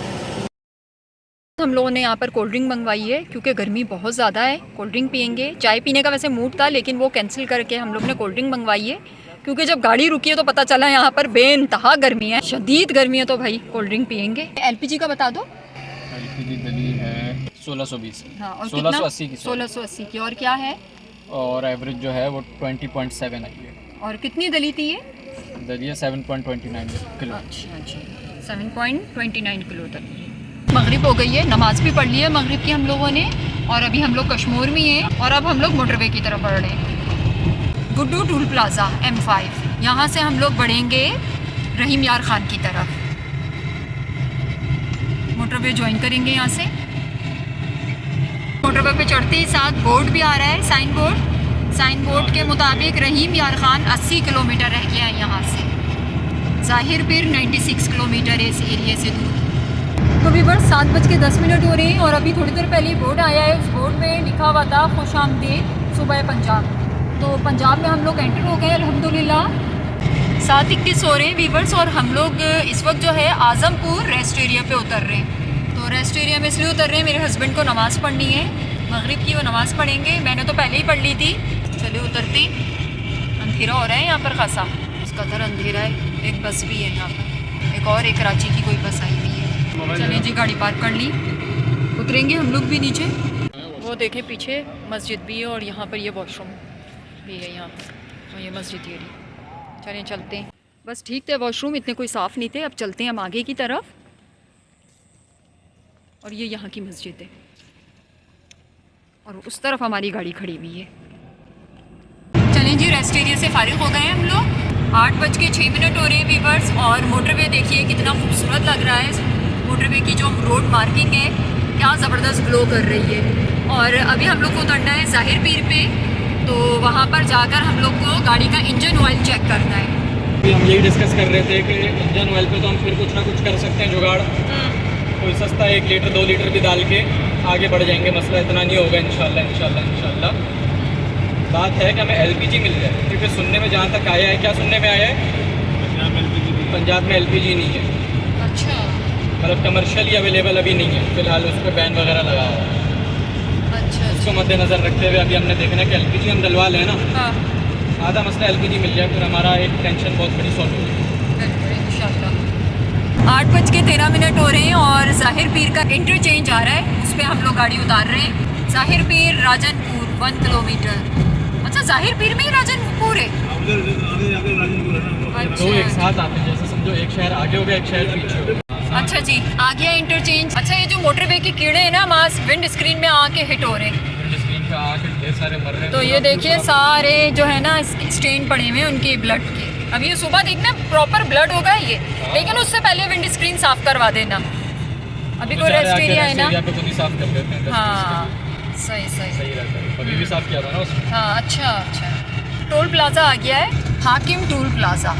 हम लोगों ने यहाँ पर कोल्ड ड्रिंक मंगवाई है क्योंकि गर्मी बहुत ज़्यादा है। कोल्ड ड्रिंक पियेंगे। चाय पीने का वैसे मूड था लेकिन वो कैंसिल करके हम लोग ने कोल्ड ड्रिंक मंगवाई है क्योंकि जब गाड़ी रुकी है तो पता चला यहाँ पर बेइंतहा गर्मी है, शदीद गर्मी है। तो भाई कोल्ड ड्रिंक पियेंगे। LPG का बता दो। LPG दली है 1620, हाँ, और 1680 की। 1680 की। और क्या है? और एवरेज जो है वो 20.7 आई है। और कितनी दली थी ये? दलिया 7.29 किलो। अच्छा जी, 7.29 किलो तक। मगरिब हो गई है, नमाज़ भी पढ़ ली है मगरिब की हम लोगों ने। और अभी हम लोग कश्मोर में हैं और अब हम लोग मोटरवे की तरफ बढ़ रहे हैं। गुड्डू टूल प्लाज़ा M5, यहाँ से हम लोग बढ़ेंगे रहीम यार ख़ान की तरफ। मोटरवे ज्वाइन करेंगे यहाँ से। मोटरवे पे चढ़ते ही साथ बोर्ड भी आ रहा है, साइन बोर्ड के मुताबिक रहीम यार ख़ान 80 किलोमीटर रह गया है यहाँ से। ज़ाहिर पीर 96 किलोमीटर है इस एरिए से दूर। तो भी बस 7:10 हो रहे हैं और अभी थोड़ी देर पहले बोर्ड आया है। उस बोर्ड में लिखा हुआ था खुशामदीद सूबा पंजाब। तो पंजाब में हम लोग एंटर हो गए अल्हम्दुलिल्लाह। 7:21 हो रहे हैं वीवर्स और हम लोग इस वक्त जो है आज़मपुर रेस्ट एरिया पे उतर रहे हैं। तो रेस्ट एरिया में इसलिए उतर रहे हैं, मेरे हस्बैंड को नमाज़ पढ़नी है मगरिब की, वो नमाज़ पढ़ेंगे। मैंने तो पहले ही पढ़ ली थी। चलिए उतरते। अंधेरा हो रहा है यहाँ पर खासा, उसका कदर अंधेरा है। एक बस भी है यहाँ पर, एक और एक कराची की कोई बस आई हुई है। चलिए जी, गाड़ी पार्क कर ली, उतरेंगे हम लोग भी नीचे। वो देखें पीछे मस्जिद भी है और यहाँ पर ये वॉशरूम भी है यहाँ पर, और ये मस्जिद एरिया। चलिए चलते हैं। बस ठीक थे वॉशरूम, इतने कोई साफ़ नहीं थे। अब चलते हैं हम आगे की तरफ। और ये यहाँ की मस्जिद है और उस तरफ हमारी गाड़ी खड़ी हुई है। चलें जी, रेस्ट एरिया से फारिग हो गए हैं हम लोग। 8:06 हो रहे हैं वीवर्स। और मोटरवे देखिए कितना खूबसूरत लग रहा है। मोटरवे की जो रोड मार्किंग है क्या ज़बरदस्त ग्लो कर रही है। और अभी हम लोग को उतरना है ज़ाहिर पीर पे, तो वहाँ पर जाकर हम लोग को गाड़ी का इंजन ऑयल चेक करना है। अभी हम यही डिस्कस कर रहे थे कि इंजन ऑयल पे तो हम फिर कुछ ना कुछ कर सकते हैं जुगाड़। कोई सस्ता 1 लीटर 2 लीटर भी डाल के आगे बढ़ जाएंगे, मसला इतना नहीं होगा इंशाल्लाह। बात है कि हमें LPG मिल जाए, क्योंकि सुनने में जहाँ तक आया है, क्या सुनने में आया है, पंजाब में LPG नहीं है। अच्छा, मतलब कमर्शियल अवेलेबल अभी नहीं है फिलहाल, उस पर बैन वगैरह लगा हुआ है। अच्छा, उसको मद्देनज़र रखते हुए अभी हमने देखना कि LPG हम डलवा लें ना, हाँ, आधा मसला LPG मिल जाए, फिर हमारा एक टेंशन बहुत बड़ी सॉल्व होगी इंशाल्लाह। 8:13 हो रहे हैं और ज़ाहिर पीर का इंटरचेंज आ रहा है, उस पर हम लोग गाड़ी उतार रहे हैं। ज़ाहिर पीर राजनपुर 1 किलोमीटर। अच्छा, ज़ाहिर पीर में ही राजनपुर है। दो एक साथ आते हैं, जैसे समझो एक शहर आगे हो गया एक शहर पीछे हो गया। अच्छा जी, आ गया इंटरचेंज। अच्छा, ये जो मोटरवे के कीड़े हैं ना, वहाँ विंड स्क्रीन में आके हिट हो रहे हैं, स्क्रीन पे आके ढेर सारे मर रहे हैं। तो ये देखिए सारे जो है ना स्टेन पड़े हुए हैं उनके ब्लड के। अभी ये सुबह देखना प्रॉपर ब्लड होगा ये, लेकिन उससे पहले विंड स्क्रीन साफ करवा देना। अभी कोई रेस्ट एरिया है ना, खुद ही साफ कर देते हैं। हाँ, सही रहता है। अभी भी साफ किया था ना उसमें। हाँ, अच्छा। टोल प्लाजा आ गया है, हाकिम टोल प्लाजा।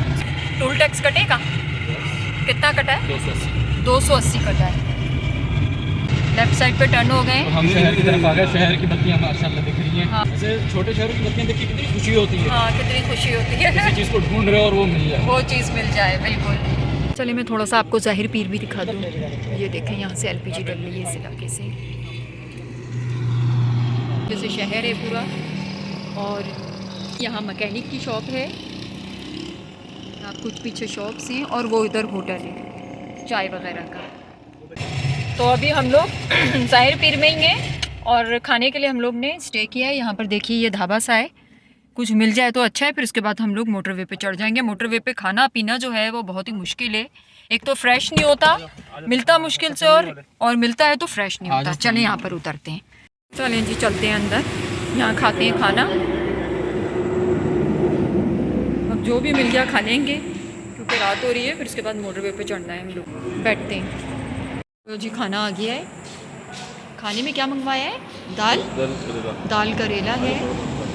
टोल टैक्स कटेगा? कितना कटा है? 280 कटा है। लेफ्ट साइड पे टर्न हो गए। तो हम शहर की तरफ आ गए। शहर की बत्तियां माशाल्लाह दिख रही हैं। हाँ। ऐसे छोटे शहरों की बत्तियां देख के कितनी खुशी होती है। हाँ, कितनी खुशी होती है किसी चीज़ को ढूंढ रहे हो और वो मिल जाए, वो चीज़ मिल जाए। बिल्कुल। चलिए मैं थोड़ा सा आपको ज़ाहिर पीर भी दिखा दूँ। ये देखें, यहाँ से LPG डल रही है इस इलाके से। जैसे शहर है पूरा, और यहाँ मैकेनिक की शॉप है, यहाँ कुछ पीछे शॉप्स हैं, और वो इधर होटल है चाय वगैरह का। तो अभी हम लोग ज़ाहिर पीर में ही हैं और खाने के लिए हम लोग ने स्टे किया है। यहाँ पर देखिए ये ढाबा सा है, कुछ मिल जाए तो अच्छा है, फिर उसके बाद हम लोग मोटरवे पे चढ़ जाएंगे। मोटरवे पे खाना पीना जो है वो बहुत ही मुश्किल है। एक तो फ्रेश नहीं होता, मिलता मुश्किल से, और मिलता है तो फ्रेश नहीं होता। चलें यहाँ पर उतरते हैं। चलें जी, चलते हैं अंदर, यहाँ खाते हैं खाना। अब जो भी मिल गया खा लेंगे, क्योंकि रात हो रही है, फिर उसके बाद मोटरवे पे चढ़ना है हम लोग। बैठते हैं। तो जी खाना आ गया है। खाने में क्या मंगवाया है? दाल करेला है,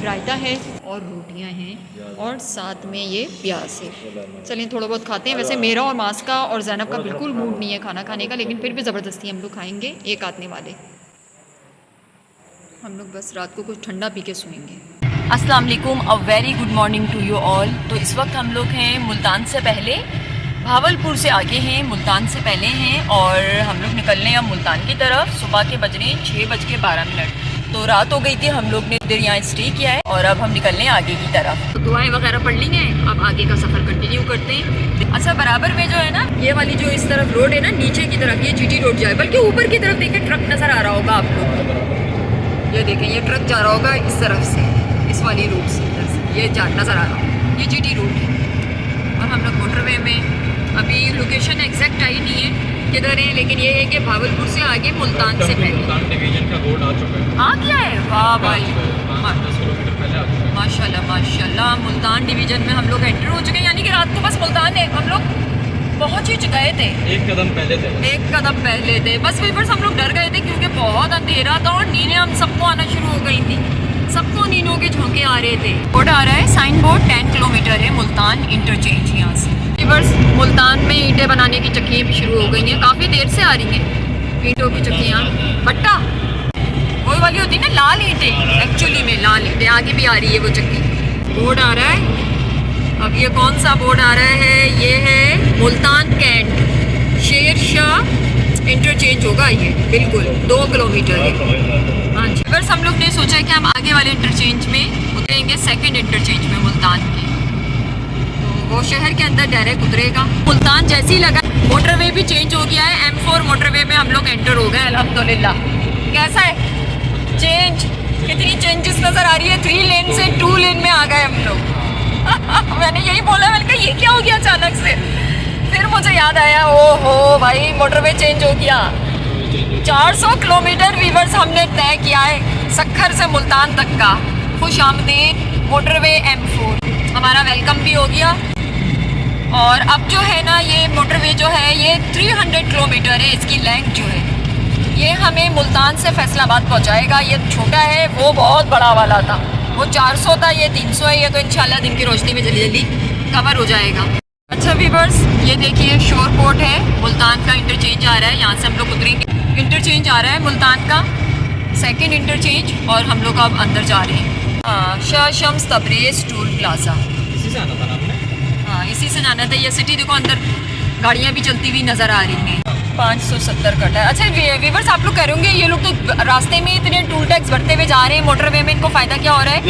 रायता है और रोटियां हैं, और साथ में ये प्याज है। चलिए थोड़ा बहुत खाते हैं। वैसे मेरा और मास का और जैनब का बिल्कुल मूड नहीं है खाना खाने का, लेकिन फिर भी ज़बरदस्ती हम लोग खाएंगे, एक आदमी वाले। हम लोग बस रात को कुछ ठंडा पी के सोएंगे। अस्सलाम वालेकुम, a very good morning to you all. तो इस वक्त हम लोग हैं मुल्तान से पहले, भावलपुर से आगे हैं, मुल्तान से पहले हैं, और हम लोग निकल रहे हैं अब मुल्तान की तरफ। सुबह के बज रहे हैं 6:12। तो रात हो गई थी, हम लोग ने देर यहाँ स्टे किया है, और अब हम निकल रहे हैं आगे की तरफ। तो दुआएं वगैरह पढ़ ली हैं, अब आगे का सफ़र कंटिन्यू करते हैं। अच्छा, बराबर में जो है ना, ये वाली जो इस तरफ रोड है ना, नीचे की तरफ ये GT रोड जाए, बल्कि ऊपर की तरफ देखें ट्रक नज़र आ रहा होगा आप लोग को। ये देखें, ये ट्रक जा रहा होगा इस तरफ से, इस वाली रोड से, ये नज़र आ रहा होगा, ये GT रोड है। और हम लोग मोटरवे में, अभी लोकेशन एग्जैक्ट आई नहीं है किधर है, लेकिन ये है कि भावलपुर से आगे मुल्तान से पहले मुल्तान डिवीजन का बोर्ड आ चुका है। आ गया है, वाह भाई, 10 किलोमीटर पहले आ चुका है। माशाल्लाह माशाल्लाह। मुल्तान डिवीजन में हम लोग एंटर हो चुके हैं, यानी कि रात को बस मुल्तान है हम लोग पहुँच ही गए थे। एक कदम पहले थे। बस वीवर्स हम लोग डर गए थे, क्योंकि बहुत अंधेरा था और नींदें हम सबको आना शुरू हो गई थी, सबको नींदों के झोंके आ रहे थे। बोर्ड आ रहा है, साइन बोर्ड, 10 किलोमीटर है मुल्तान इंटरचेंज यहाँ से। वीवर्स, मुल्तान में ईंटें बनाने की चक्कियाँ भी शुरू हो गई हैं, काफ़ी देर से आ रही हैं ईंटों की चक्कियाँ। भट्टा वही वाली होती है ना, लाल ईंटें, एक्चुअली में लाल ईंटें। आगे भी आ रही है वो चक्की। बोर्ड आ रहा है, अब ये कौन सा बोर्ड आ रहा है? ये है मुल्तान कैंट शेर शाह इंटरचेंज होगा ये, बिल्कुल 2 किलोमीटर है। हाँ जी, बस हम लोग ने सोचा है कि हम आगे वाले इंटरचेंज में उतरेंगे, सेकंड इंटरचेंज में मुल्तान के, तो वो शहर के अंदर डायरेक्ट उतरेगा। मुल्तान जैसे ही लगा, मोटरवे भी चेंज हो गया है, M4 मोटरवे में हम लोग एंटर हो गए अल्हम्दुलिल्लाह। कैसा है चेंज? कितनी चेंजेस नज़र आ रही है, 3 लेन से 2 लेन में आ गए हम लोग। मैंने यही बोला, मैंने कहा ये क्या हो गया अचानक से। फिर मुझे याद आया, ओहो भाई मोटरवे चेंज हो गया। 400 किलोमीटर वीवर्स हमने तय किया है सक्खर से मुल्तान तक का। खुश आमदीद मोटरवे M4, हमारा वेलकम भी हो गया। और अब जो है ना ये मोटरवे जो है ये 300 किलोमीटर है, इसकी लेंथ जो है ये हमें मुल्तान से फैसलाबाद पहुंचाएगा। ये छोटा है, वो बहुत बड़ा वाला था, वो 400 था, ये 300 है। ये तो इंशाल्लाह दिन की रोशनी में जल्दी जल्दी कवर हो जाएगा। अच्छा वीवर्स, ये देखिए शोर पोर्ट है, मुल्तान का इंटरचेंज आ रहा है, यहाँ से हम लोग उतरेंगे। इंटरचेंज आ रहा है मुल्तान का, सेकंड इंटरचेंज, और हम लोग अब अंदर जा रहे हैं। हाँ, शाह शम्स तबरेज़ टोल प्लाजा, इसी से आना था ना आपने? हाँ इसी से जाना था। ये सिटी देखो, अंदर गाड़ियाँ भी चलती हुई नज़र आ रही हैं। 570 कट है। अच्छा वीवर्स, आप लोग कह रहे होंगे ये लोग तो रास्ते में इतने टूल टैक्स भरते हुए जा रहे हैं मोटरवे में, इनको फ़ायदा क्या हो रहा है?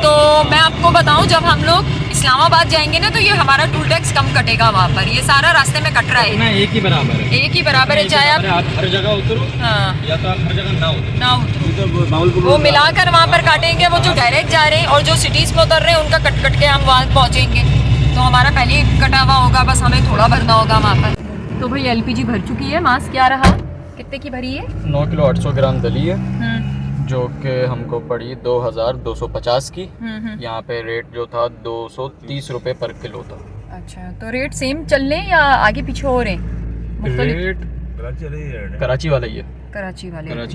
तो मैं आपको बताऊं, जब हम लोग इस्लामाबाद जाएंगे ना तो ये हमारा टूल टैक्स कम कटेगा वहाँ पर। ये सारा रास्ते में कट रहा है ना, एक ही बराबर है, एक ही बराबर है, चाहे आप हर जगह उतरो हाँ या तो आप हर जगह ना उतरो, वो मिलाकर वहाँ पर काटेंगे। वो जो डायरेक्ट जा रहे हैं और जो सिटीज़ में उतर रहे हैं उनका कट कट के हम वहाँ पहुँचेंगे। तो हमारा पहले ही कटा हुआ होगा, बस हमें थोड़ा भरना होगा वहाँ पर। तो भाई LPG भर चुकी है। मास क्या रहा, कितने की भरी है? 9 किलो 800 ग्राम दली है, जो कि हमको पड़ी 2250 की। यहाँ पे रेट जो था 230 रुपए पर किलो था। अच्छा, तो रेट सेम चल रहे हैं या आगे पीछे हो रहे हैं? रेट कराची वाला ही है, कराची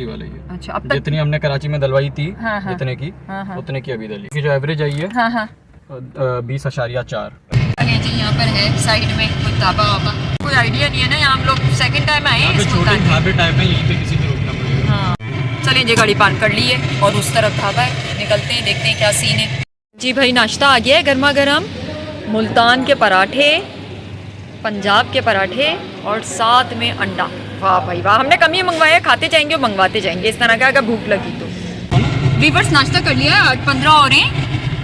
वाले ही है। अच्छा, अब तक जितनी हमने कराची में दलवाई थी, हाँ, हाँ, जितने की हाँ, उतने की अभी दली की जो एवरेज आई है, हाँ हाँ 20.4। अरे जी, यहाँ पर है साइड में कोई ढाबा वाबा, कोई आइडिया नहीं है ना। यहाँ हम लोग सेकंड टाइम आए हैं इस मुल्तान। ढाबे टाइप है, यहीं पे किसी को रोकना पड़ेगा। हाँ चलें जी, गाड़ी पार्क कर ली है और उस तरफ ढाबा है, निकलते हैं, देखते हैं क्या सीन है। जी भाई, नाश्ता आ गया है गर्मा गर्म, मुल्तान के पराठे, पंजाब के पराठे और साथ में अंडा। वाह भाई वाह, हमने कम ही मंगवाया, खाते जाएंगे और मंगवाते जाएंगे इस तरह का, अगर भूख लगी तो। वीवर्स, नाश्ता कर लिया है, 8:15 हो रहे हैं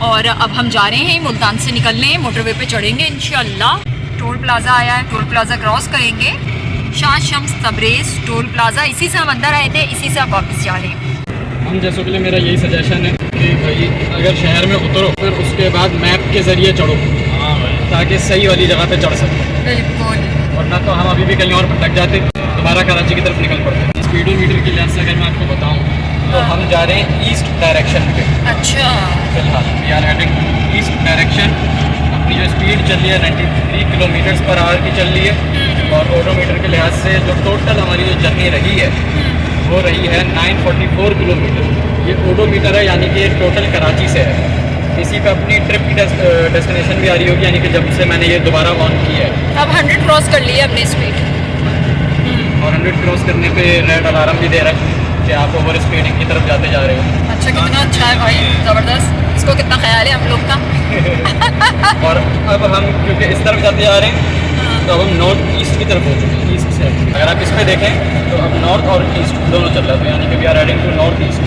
और अब हम जा रहे हैं मुल्तान से निकलने हैं, मोटरवे पे चढ़ेंगे इंशाल्लाह। टोल प्लाजा आया है, टोल प्लाजा क्रॉस करेंगे, शाह शम्स तबरेज़ टोल प्लाजा, इसी से हम अंदर आए थे, इसी से अब वापस जा रहे हैं। हम जैसों के लिए मेरा यही सजेशन है कि भाई अगर शहर में उतरो फिर उसके बाद मैप के ज़रिए चढ़ो, ताकि सही वाली जगह पे चढ़ सको। बिल्कुल, वरना तो हम अभी भी कहीं और भटक जाते, दोबारा कराची की तरफ निकल पड़ते। स्पीडोमीटर की लिहाज से अगर मैं आपको बताऊँ तो हम जा रहे हैं ईस्ट डायरेक्शन पे। अच्छा, फिलहाल we are heading east direction. अपनी जो स्पीड चल रही है 93 किलोमीटर्स पर आवर की चल रही है, और ओडोमीटर के लिहाज से जो टोटल हमारी जो जर्नी रही है वो रही है 944 किलोमीटर। ये ओडोमीटर है, यानी कि टोटल कराची से है। इसी पे अपनी ट्रिप की डेस्टिनेशन भी आ रही होगी, यानी कि जब से मैंने ये दोबारा ऑन किया है। अब 100 क्रॉस कर लिए अपनी स्पीड, और 100 क्रॉस करने पे रेड अलार्म भी दे रहा है कि आप ओवर स्पीडिंग की तरफ जाते जा रहे हो। अच्छा, कितना अच्छा है भाई, ज़बरदस्त। इसको कितना ख्याल है हम लोग का। और अब हम क्योंकि इस तरफ जाते जा रहे हैं तो अब हम नॉर्थ ईस्ट की तरफ हो चुके हैं, ईस्ट से। अगर आप इस पे देखें तो अब नॉर्थ और ईस्ट दोनों चल रहा है, यानी कि we are heading to north east.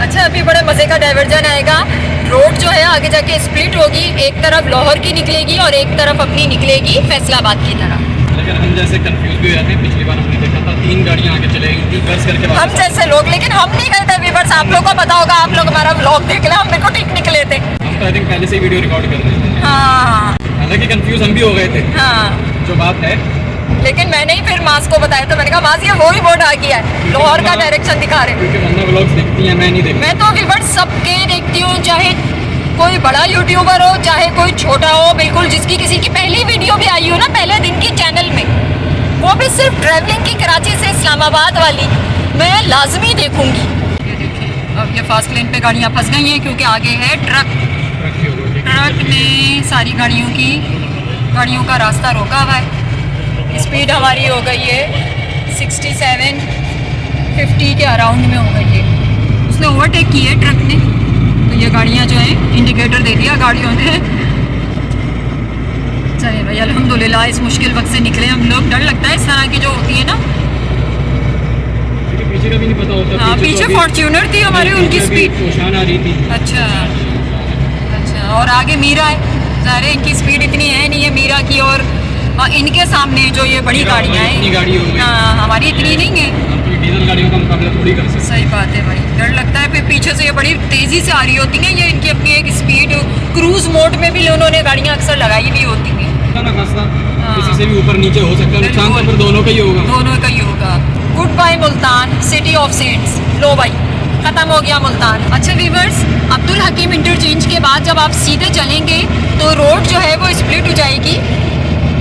अच्छा, अभी बड़े मज़े का डाइवर्जन आएगा। रोड जो है आगे जाके स्प्लिट होगी, एक तरफ लाहौर की निकलेगी और एक तरफ अपनी निकलेगी फैसलाबाद की तरफ। लेकिन हम जैसे कंफ्यूज भी हो जाते हैं, पिछली बार हमने देखा था 3 गाड़ियाँ आगे चलेगी, रिवर्स करके हम वापस। जैसे लोग, लेकिन हम नहीं गए थे वीवर्स, आप लोगों को पता होगा, आप लोग हमारा व्लॉग देख ले, हम बिल्कुल ठीक निकले थे। हम तो आई थिंक पहले से ही वीडियो रिकॉर्ड कर रहे थे, हाँ हालांकि कंफ्यूज हम भी हो गए थे, हाँ, जो बात है। लेकिन मैंने ही फिर मास को बताया, तो मैंने कहा मास ये वो ही बोर्ड आ गया है, लाहौर का डायरेक्शन दिखा रहे। क्योंकि वरना व्लॉग्स देखती हैं, मैं नहीं देखती। मैं तो वीवर्स सबके देखती हूँ, चाहे कोई बड़ा यूट्यूबर हो चाहे कोई छोटा हो, बिल्कुल जिसकी किसी की पहली वीडियो भी आई हो ना पहले दिन की चैनल में, वो भी सिर्फ ट्रैवलिंग की, कराची से इस्लामाबाद वाली, मैं लाजमी देखूंगी। ये देखिए, अब ये फास्ट लेन पे गाड़ियाँ फंस गई हैं क्योंकि आगे है ट्रक। ट्रक ने सारी गाड़ियों का रास्ता रोका हुआ है। स्पीड हमारी हो गई है 67, 50 के अराउंड में हो गई है। उसने ओवरटेक की है ट्रक ने, तो ये गाड़ियाँ जो हैं इंडिकेटर दे दिया गाड़ियों ने। चलिए भाई, अल्हम्दुलिल्लाह इस मुश्किल वक्त से निकले हम लोग। डर लगता है इस तरह की जो होती है ना। पीछे का भी नहीं पता होता। हाँ, पीछे फॉर्च्यूनर थी हमारी, उनकी स्पीड रोशान आ रही थी। अच्छा अच्छा, और आगे मीरा है, ज़ाहिर है इनकी स्पीड इतनी है नहीं है मीरा की, और इनके सामने जो ये बड़ी गाड़ियाँ हैं, हाँ हमारी इतनी नहीं है, डीजल गाड़ियों का मुकाबला थोड़ी कर सकते। सही बात है भाई, डर लगता है। फिर पीछे से ये बड़ी तेज़ी से आ रही होती है, ये इनकी अपनी एक स्पीड क्रूज मोड में भी उन्होंने गाड़ियाँ अक्सर लगाई भी होती हैं। किसी से भी ऊपर नीचे हो सकता है, नुकसान तो फिर दोनों का ही होगा। दोनों का ही होगा। Goodbye Multan, city of saints. लो भाई, ख़त्म हो गया मुल्तान। अच्छा वीवर्स, अब्दुल हकीम इंटरचेंज के बाद जब आप सीधे चलेंगे तो रोड जो है वो स्प्लिट हो जाएगी।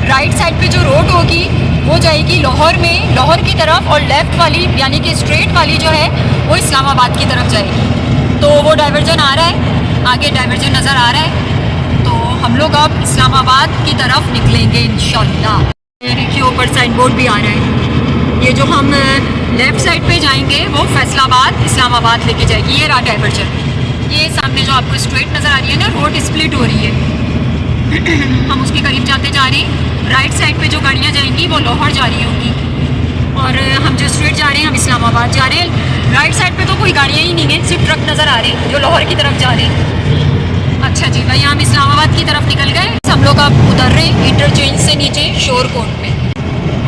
राइट साइड पे जो रोड होगी वो जाएगी लाहौर में, लाहौर की तरफ, और लेफ़्ट वाली यानी कि स्ट्रेट वाली जो है वो इस्लामाबाद की तरफ जाएगी। तो वो डाइवर्जन आ रहा है, आगे डाइवर्जन नज़र आ रहा है। तो हम लोग अब इस्लामाबाद की तरफ निकलेंगे इंशाल्लाह। ये देखिए ऊपर साइन बोर्ड भी आ रहा है। ये जो हम लेफ़्ट साइड पे जाएंगे वो फैसलाबाद इस्लामाबाद लेके जाएगी। ये रहा डाइवर्जन। ये सामने जो आपको स्ट्रेट नज़र आ रही है ना, रोड स्प्लिट हो रही है। हम उसके करीब जाते जा रहे हैं। राइट साइड पे जो गाड़ियाँ जाएंगी वो लाहौर जा रही होंगी, और हम जो स्ट्रेट जा रहे हैं हम इस्लामाबाद जा रहे हैं। राइट साइड पे तो कोई गाड़ियाँ ही नहीं हैं, सिर्फ ट्रक नज़र आ रहे हैं जो लाहौर की तरफ जा रहे हैं। अच्छा जी भाई, हम इस्लामाबाद की तरफ निकल गए। हम लोग अब उतर रहे हैं इंटरचेंज से नीचे शोरकोट में,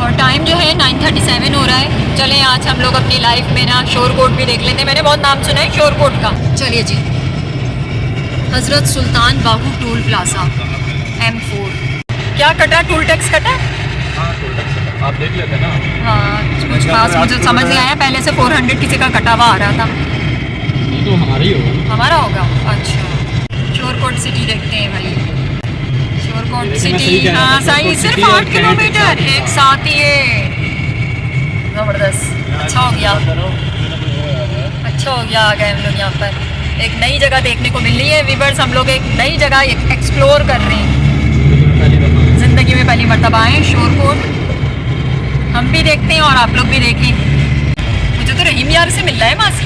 और टाइम जो है 9:37 हो रहा है। चलें आज हम लोग अपनी लाइफ में ना शोरकोट भी देख लेते हैं। मैंने बहुत नाम सुना है शोरकोट का। चलिए जी, हज़रत सुल्तान बाहू टोल प्लाजा M4। क्या कटा? टोल टैक्स कटा? हाँ, टोल टैक्स आप देख लेते ना। हाँ, कुछ खास मुझे समझ नहीं आया। पहले से 400 किसी का कटा हुआ आ रहा था। ये तो हमारा ही होगा। हमारा होगा? अच्छा, शोरकोट सिटी देखते हैं भाई। शोरकोट सिटी, हाँ सही, सिर्फ 8 किलोमीटर एक साथ ही है। ज़बरदस्त, अच्छा हो गया, अच्छा हो गया आ गए हम लोग यहाँ पर। एक नई जगह देखने को मिल रही है वीवर्स। हम लोग एक नई जगह एक्सप्लोर कर रहे हैं। ज़िंदगी में पहली मरतबा आए शोरकोट। हम भी देखते हैं और आप लोग भी देखें। मुझे तो रहीम यार से मिल रहा है मासी,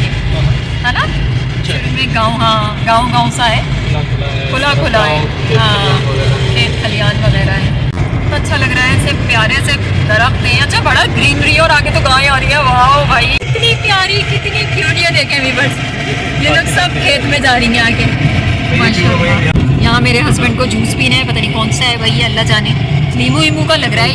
है ना? शुरू में गाँव, हाँ गाँव सा है, खुला है, हाँ खेत खलियान वगैरह है। अच्छा लग रहा है, ऐसे प्यारे से दरख्त हैं। अच्छा, बड़ा ग्रीनरी, और आगे तो गाय आ रही है। वाह भाई, कितनी प्यारी, कितनी क्यूट। ये देखें वीवर्स, ये लोग सब खेत में जा रही हैं आगे, माशाल्लाह। यहाँ मेरे हस्बैंड को जूस पीना है, पता नहीं कौन सा है भाई, अल्लाह जाने। नींबू वीमू का लग रहा है।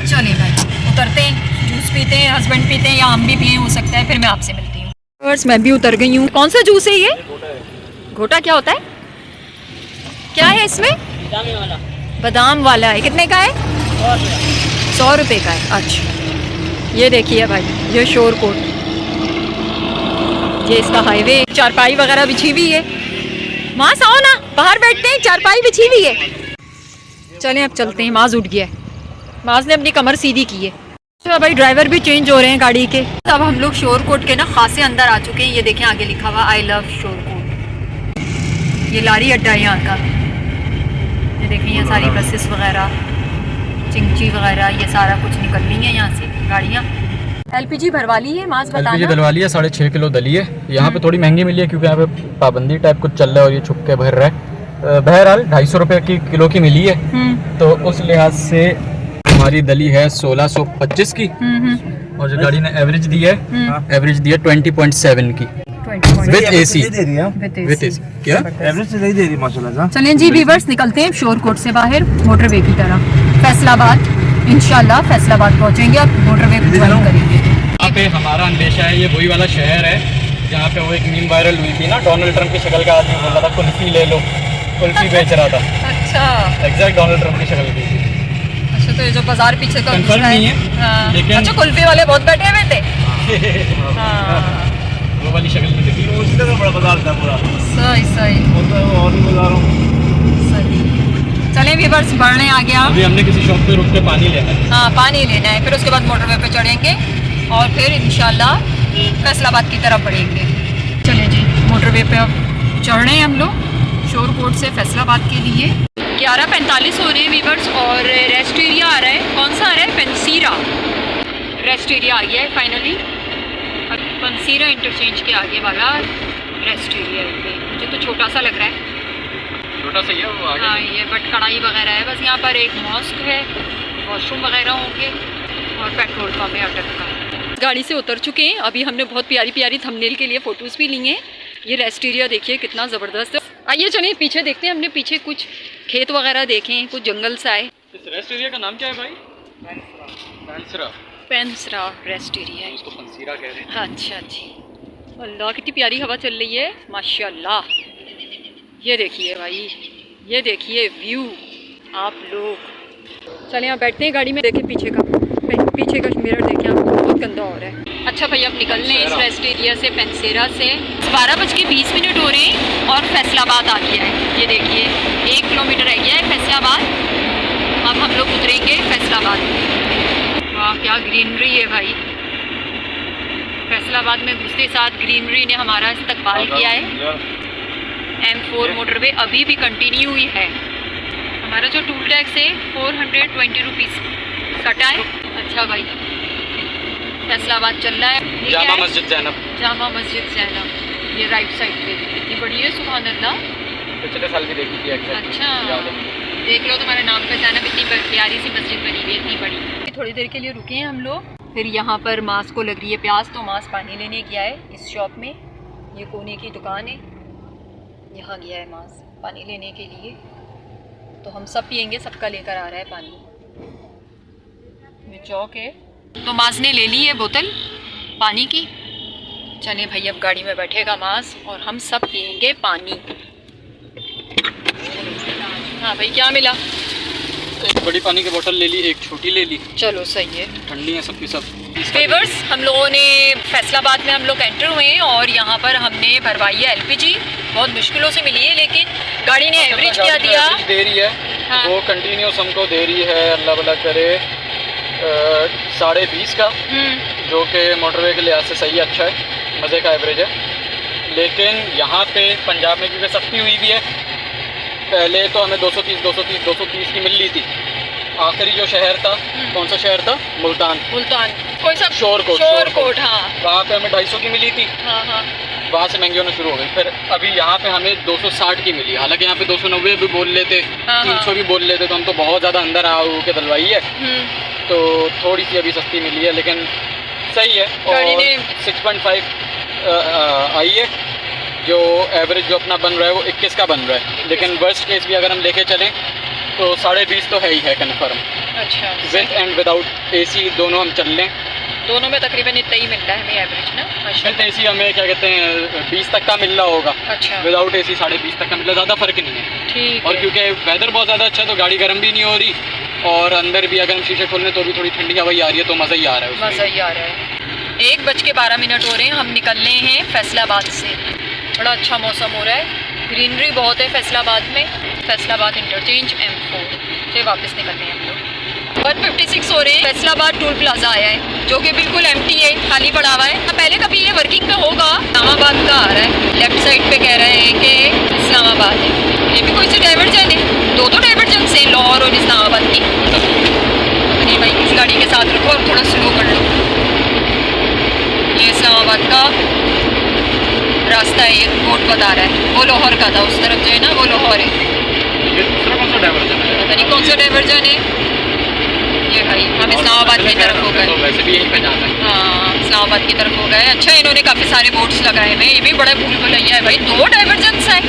चलिए भाई उतरते हैं, जूस पीते हैं, हस्बैंड पीते हैं या हम भी पिए, हो सकता है। फिर मैं आपसे मिलती हूँ। बस मैं भी उतर गई हूँ। कौन सा जूस है ये? घोटा क्या होता है? क्या है इसमें? बादाम वाला है। कितने का है? 100 रुपये का है। अच्छा, ये देखिए भाई, ये शोरकोट, ये इसका हाईवे। चारपाई वगैरह बिछी हुई है। माँ आओ ना, बाहर बैठते हैं, चारपाई बिछी हुई है। चलें अब चलते हैं। माज उठ गया है, माज ने अपनी कमर सीधी की है। तो भाई ड्राइवर भी चेंज हो रहे हैं गाड़ी के। अब हम लोग शोरकोट के ना खासे अंदर आ चुके हैं। ये देखें आगे लिखा हुआ आई लव शोरकोट। ये लारी अड्डा है यहाँ का। ये देखें, ये सारी बसेस वगैरह, चिंची वगैरह, ये सारा कुछ निकल रही है यहाँ से गाड़ियाँ। LPG भरवा ली है माज, बताना। LPG डलवा ली है, 6.5 किलो दली है। यहाँ पे थोड़ी महंगी मिली है क्योंकि यहाँ पे पाबंदी टाइप कुछ चल रहा है और ये छुप के भर रहा है। बहरहाल 250 रुपये की किलो की मिली है। तो उस लिहाज से हमारी दली है 1625 की, और जो गाड़ी ने एवरेज दी है, एवरेज दी है 20.7 की विद AC। विद AC क्या एवरेज नहीं दे रही माशाल्लाह। चलें जी वीवर्स, निकलते हैं शोरकोट से बाहर मोटरवे की तरफ, फैसलाबाद। इंशाल्लाह फैसलाबाद पहुंचेंगे, अब मोटरवे को ज्वाइन करेंगे। यहाँ पे हमारा अंदेशा है, ये वही वाला शहर है जहाँ पे वो एक मीम वायरल हुई थी ना, डोनाल्ड ट्रंप की शक्ल का आदमी बोल रहा था कुल्फी ले लो, कुल्फी बेच रहा था। अच्छा, एग्जैक्ट डोनाल्ड ट्रंप की शक्ल की थी। अच्छा, तो ये जो बाजार पीछे का कंफर्म नहीं है, हाँ। लेकिन अच्छा, कुल्फी वाले बहुत बैठे हुए थे। हाँ, वो वाली शक्ल में दिखी। उसी तरह बड़ा बाजार था पूरा। सही सही और भी बाजारों सही। चलें वीवर्स, बढ़ने आ गया। अभी हमने किसी शॉप पे रुक के पानी लेना है। हाँ, पानी लेना है, फिर उसके बाद मोटरवे पे चढ़ेंगे और फिर इंशाल्लाह फैसलाबाद की तरफ बढ़ेंगे। चलें जी, मोटरवे पे अब चढ़ रहे हैं हम लोग शोरकोट से फैसलाबाद के लिए। 11:45 हो रहे हैं वीवर्स, और रेस्ट एरिया आ रहा है। कौन सा आ रहा है? पेंसीरा रेस्ट एरिया आ गया है फाइनली। पेंसीरा इंटरचेंज के आगे वाला रेस्ट एरिया है। मुझे तो छोटा सा लग रहा है, छोटा सा ही है वो आगे। हाँ, ये बट कढ़ाई वगैरह है बस। यहाँ पर एक मॉस्क है, वॉशरूम वगैरह होंगे और पेट्रोल पंप है अटक का। गाड़ी से उतर चुके हैं। अभी हमने बहुत प्यारी प्यारी थंबनेल के लिए फ़ोटोज़ भी लिए हैं। ये रेस्ट एरिया देखिए कितना ज़बरदस्त है। आइए चलिए पीछे देखते हैं। हमने पीछे कुछ खेत वगैरह देखे हैं, कुछ जंगल सा है। इस रेस्ट एरिया का नाम क्या है भाई? पेंसरा रेस्ट एरिया है। उसको पंसीरा कह रहे हैं। अच्छा जी, अल्लाह कितनी प्यारी हवा चल रही है माशाल्लाह। ये देखिए भाई, ये देखिए व्यू आप लोग। चले यहाँ बैठते हैं गाड़ी में। देखें पीछे का मिरर देखें आप, बहुत गंदा हो रहा है। अच्छा भाई अब निकल रहे हैं इस रेस्ट एरिया से, पेंसेरा से। 12:20 हो रहे हैं और फैसलाबाद आ गया है। ये देखिए 1 किलोमीटर रह गया है फैसलाबाद। अब हम लोग उतरेंगे फैसलाबाद। वाह क्या ग्रीनरी है भाई। फैसलाबाद में घुसते साथ ग्रीनरी ने हमारा इस्तकबाल किया है। M4 मोटरवे अभी भी कंटिन्यू ही है। हमारा जो टूल टैक्स है 420 रुपीज़ कटा है। अच्छा भाई फैसलाबाद चल रहा है। जामा मस्जिद ज़ैनब। जामा मस्जिद ज़ैनब ये राइट साइड पे कितनी बड़ी है, सुभान अल्लाह। पिछले साल भी देखी थी एक्चुअली। अच्छा देख लो तुम्हारे नाम पे ज़ैनब इतनी प्यारी सी मस्जिद बनी हुई है, इतनी बड़ी। थोड़ी देर के लिए रुके हैं हम लोग। फिर यहाँ पर मास को लग रही है प्यास, तो मास पानी लेने गया है इस शॉप में। ये कोने की दुकान है, यहाँ गया है मास पानी लेने के लिए। तो हम सब पियेंगे, सबका लेकर आ रहा है पानी। ये चौक है। तो मास ने ले ली है बोतल पानी की। चले भाई अब गाड़ी में बैठेगा मास और हम सब पियेंगे पानी। हाँ भाई क्या मिला? एक बड़ी पानी की बोतल ले ली, एक छोटी ले ली। चलो सही है, ठंडी है सबकी सब। फेवर्स हम लोगों ने फैसलाबाद में हम लोग एंटर हुए हैं और यहाँ पर हमने भरवाई है LPG। बहुत मुश्किलों से मिली है लेकिन गाड़ी ने एवरेज क्या दिया दे रही है। हाँ। वो कंटिन्यूस हमको दे रही है, अल्लाह भला करे 20.5 का, जो कि मोटरवे के लिहाज से सही अच्छा है, मज़े का एवरेज है। लेकिन यहाँ पे पंजाब में क्योंकि सस्ती हुई भी है, पहले तो हमें 230 की मिल रही थी। आखिरी जो शहर था, कौन सा शहर था? मुल्तान कोई सा शोरकोट हाँ वहाँ पे हमें 250 की मिली थी। हाँ वहाँ से महंगी होना शुरू हो गई। फिर अभी यहाँ पे हमें 260 की मिली। हालांकि यहाँ पे 290 भी बोल लेते, 300 भी बोल लेते, तो हम तो बहुत ज़्यादा अंदर आ के दलवाई है, तो थोड़ी सी अभी सस्ती मिली है, लेकिन सही है। और 6.5 आई है, जो एवरेज जो अपना बन रहा है वो 21 का बन रहा है। लेकिन वर्स्ट केस भी अगर हम लेके चलें तो 20.5 तो है ही है कन्फर्म। अच्छा विद एंड विदाउट AC दोनों हम चल लें, दोनों में तकरीबन इतना ही मिलता है हमें एवरेज ना। विद AC हमें क्या कहते हैं 20 तक का मिल रहा होगा। अच्छा विदाउट AC 20.5 तक का मिल रहा, ज़्यादा फर्क नहीं है। ठीक और है। क्योंकि वेदर बहुत ज़्यादा अच्छा है तो गाड़ी गर्म भी नहीं हो रही, और अंदर भी अगर हम शीशे खोल लें तो भी थोड़ी ठंडी हवा ही आ रही है, तो मज़ा ही आ रहा है उसमें। मज़ा ही आ रहा है। 1:12 हो रहे हैं, हम निकल रहे हैं फैसलाबाद से। बड़ा अच्छा मौसम हो रहा है, ग्रीनरी बहुत है फैसलाबाद में। फैसलाबाद इंटरचेंज M4 से वापस निकल रहे हैं हम लोग। 1:56 हो रहे हैं। फैसलाबाद टोल प्लाजा आया है जो कि बिल्कुल एम्प्टी है, खाली पड़ा हुआ है। पहले कभी ये वर्किंग में होगा। इस्लामाबाद का आ रहा है, लेफ्ट साइड पे कह रहे हैं कि इस्लामाबाद है। ये भी कोई सी डाइवर्जन है, दो डाइवर्जन से, लाहौर और इस्लामाबाद की। नहीं भाई इस गाड़ी के साथ रखो और थोड़ा स्लो कर लो। ये इस्लामाबाद का रास्ता है, ये बोर्ड बता रहा है। वो लाहौर का था, उस तरफ जो है ना वो लाहौर है। ये दूसरा कौन सा डाइवर्जन है? पता नहीं कौन सा डाइवर्जन है ये भाई। हम इस्लामाबाद की तरफ हो गए। तो वैसे भी यहीं पे जाना है। हाँ इस्लामाबाद की तरफ हो गए। अच्छा इन्होंने काफ़ी सारे बोर्ड्स लगाए हुए हैं, ये भी बड़ा भूल भुलैया है भाई। 2 डाइवर्जन्स हैं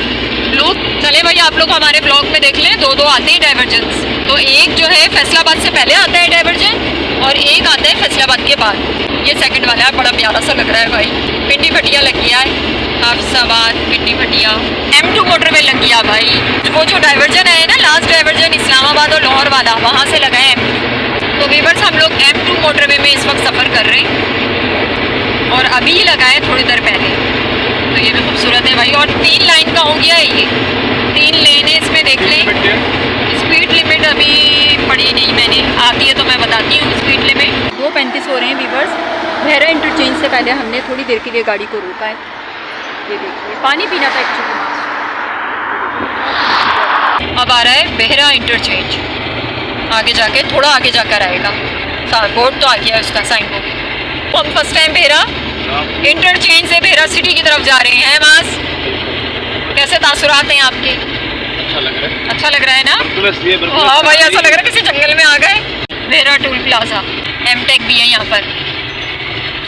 लोग। चले भाई आप लोग हमारे ब्लॉग में देख लें, 2 आते हैं डाइवर्जन्स। तो एक जो है फैसलाबाद से पहले आता है डाइवर्जन और एक आता है फैसलाबाद के बाद। ये सेकंड वाला है, बड़ा प्यारा सा लग रहा है भाई। पिंडी भटिया लग गया है, हाफसाबाद पिंडी भटिया। M2 मोटरवे लग गया भाई। वो जो डाइवर्जन है ना, लास्ट डाइवर्जन इस्लामाबाद और लाहौर वाला, वहाँ से लगा है M2। तो वीवर्स हम लोग M2 मोटरवे में इस वक्त सफ़र कर रहे हैं और अभी ही लगा है थोड़ी देर पहले। तो ये भी खूबसूरत है भाई। और 3 लाइन का हो गया है ये, 3 लेन है इसमें, देख लें। स्पीड लिमिट अभी पढ़ी नहीं मैंने, आती है तो मैं बताती हूँ स्पीड लिमिट। 2:35 हो रहे हैं वीवर्स। बहरा इंटरचेंज से पहले हमने थोड़ी देर के लिए गाड़ी को रोका है। ये देखिए पानी पीना था एक्चुअली। अब आ रहा है बहरा इंटरचेंज, आगे जाके थोड़ा आगे जाकर आएगा। बोर्ड तो आ गया है उसका, साइन बोर्ड। हम फर्स्ट टाइम बहरा इंटरचेंज से बहरा सिटी की तरफ जा रहे हैं। मास कैसे तासुरात हैं आपके? अच्छा लग रहा है। अच्छा लग रहा है ना? हाँ भाई ऐसा लग रहा है किसी जंगल में आ गए। बहरा टोल प्लाजा, M-Tech भी है यहाँ पर,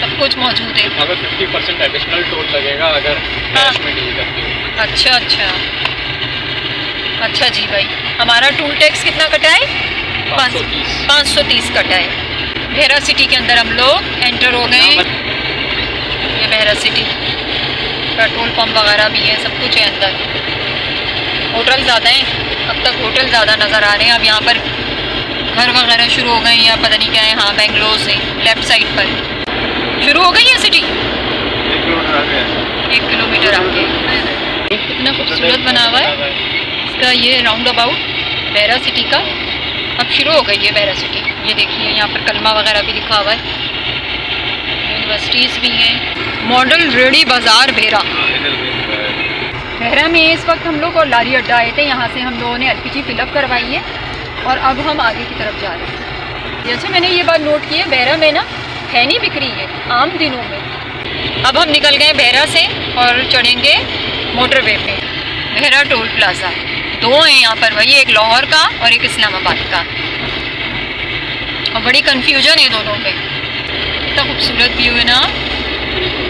सब कुछ मौजूद है। अगर 50% एडिशनल टोल लगेगा अगर कैश में डील करते हो। अच्छा अच्छा जी भाई। हमारा टूल टैक्स कितना कटा है? 530 कटा है। बहरा सिटी के अंदर हम लोग एंटर हो गए। ये बहरा सिटी, पेट्रोल पंप वगैरह भी है, सब कुछ है अंदर। होटल ज़्यादा हैं, अब तक होटल ज़्यादा नज़र आ रहे हैं। अब यहाँ पर घर वगैरह शुरू हो गए हैं या पता नहीं क्या है। हाँ, बेंगलोर से लेफ़्ट साइड पर शुरू हो गई है सिटी, 1 किलोमीटर आगे। कितना खूबसूरत बना हुआ है इसका ये राउंड अबाउट बेरा सिटी का। अब शुरू हो गई है बेरा सिटी। ये देखिए यहाँ पर कलमा वगैरह भी लिखा हुआ है, यूनिवर्सिटीज़ भी हैं। मॉडल रेडी बाज़ार बेरा। बेरा में इस वक्त हम लोग और लारी अड्डा आए थे, यहाँ से हम लोगों ने LPG फिलअप करवाई है और अब हम आगे की तरफ जा रहे हैं। जैसे मैंने ये बात नोट की है, बेरा में ना है नहीं बिक्री है आम दिनों में। अब हम निकल गए बेरा से और चढ़ेंगे मोटरवे पे। बेरा टोल प्लाज़ा 2 हैं यहाँ पर भाई, एक लाहौर का और एक इस्लामाबाद का, और बड़ी कन्फ्यूजन है दोनों पे। इतना खूबसूरत व्यू है ना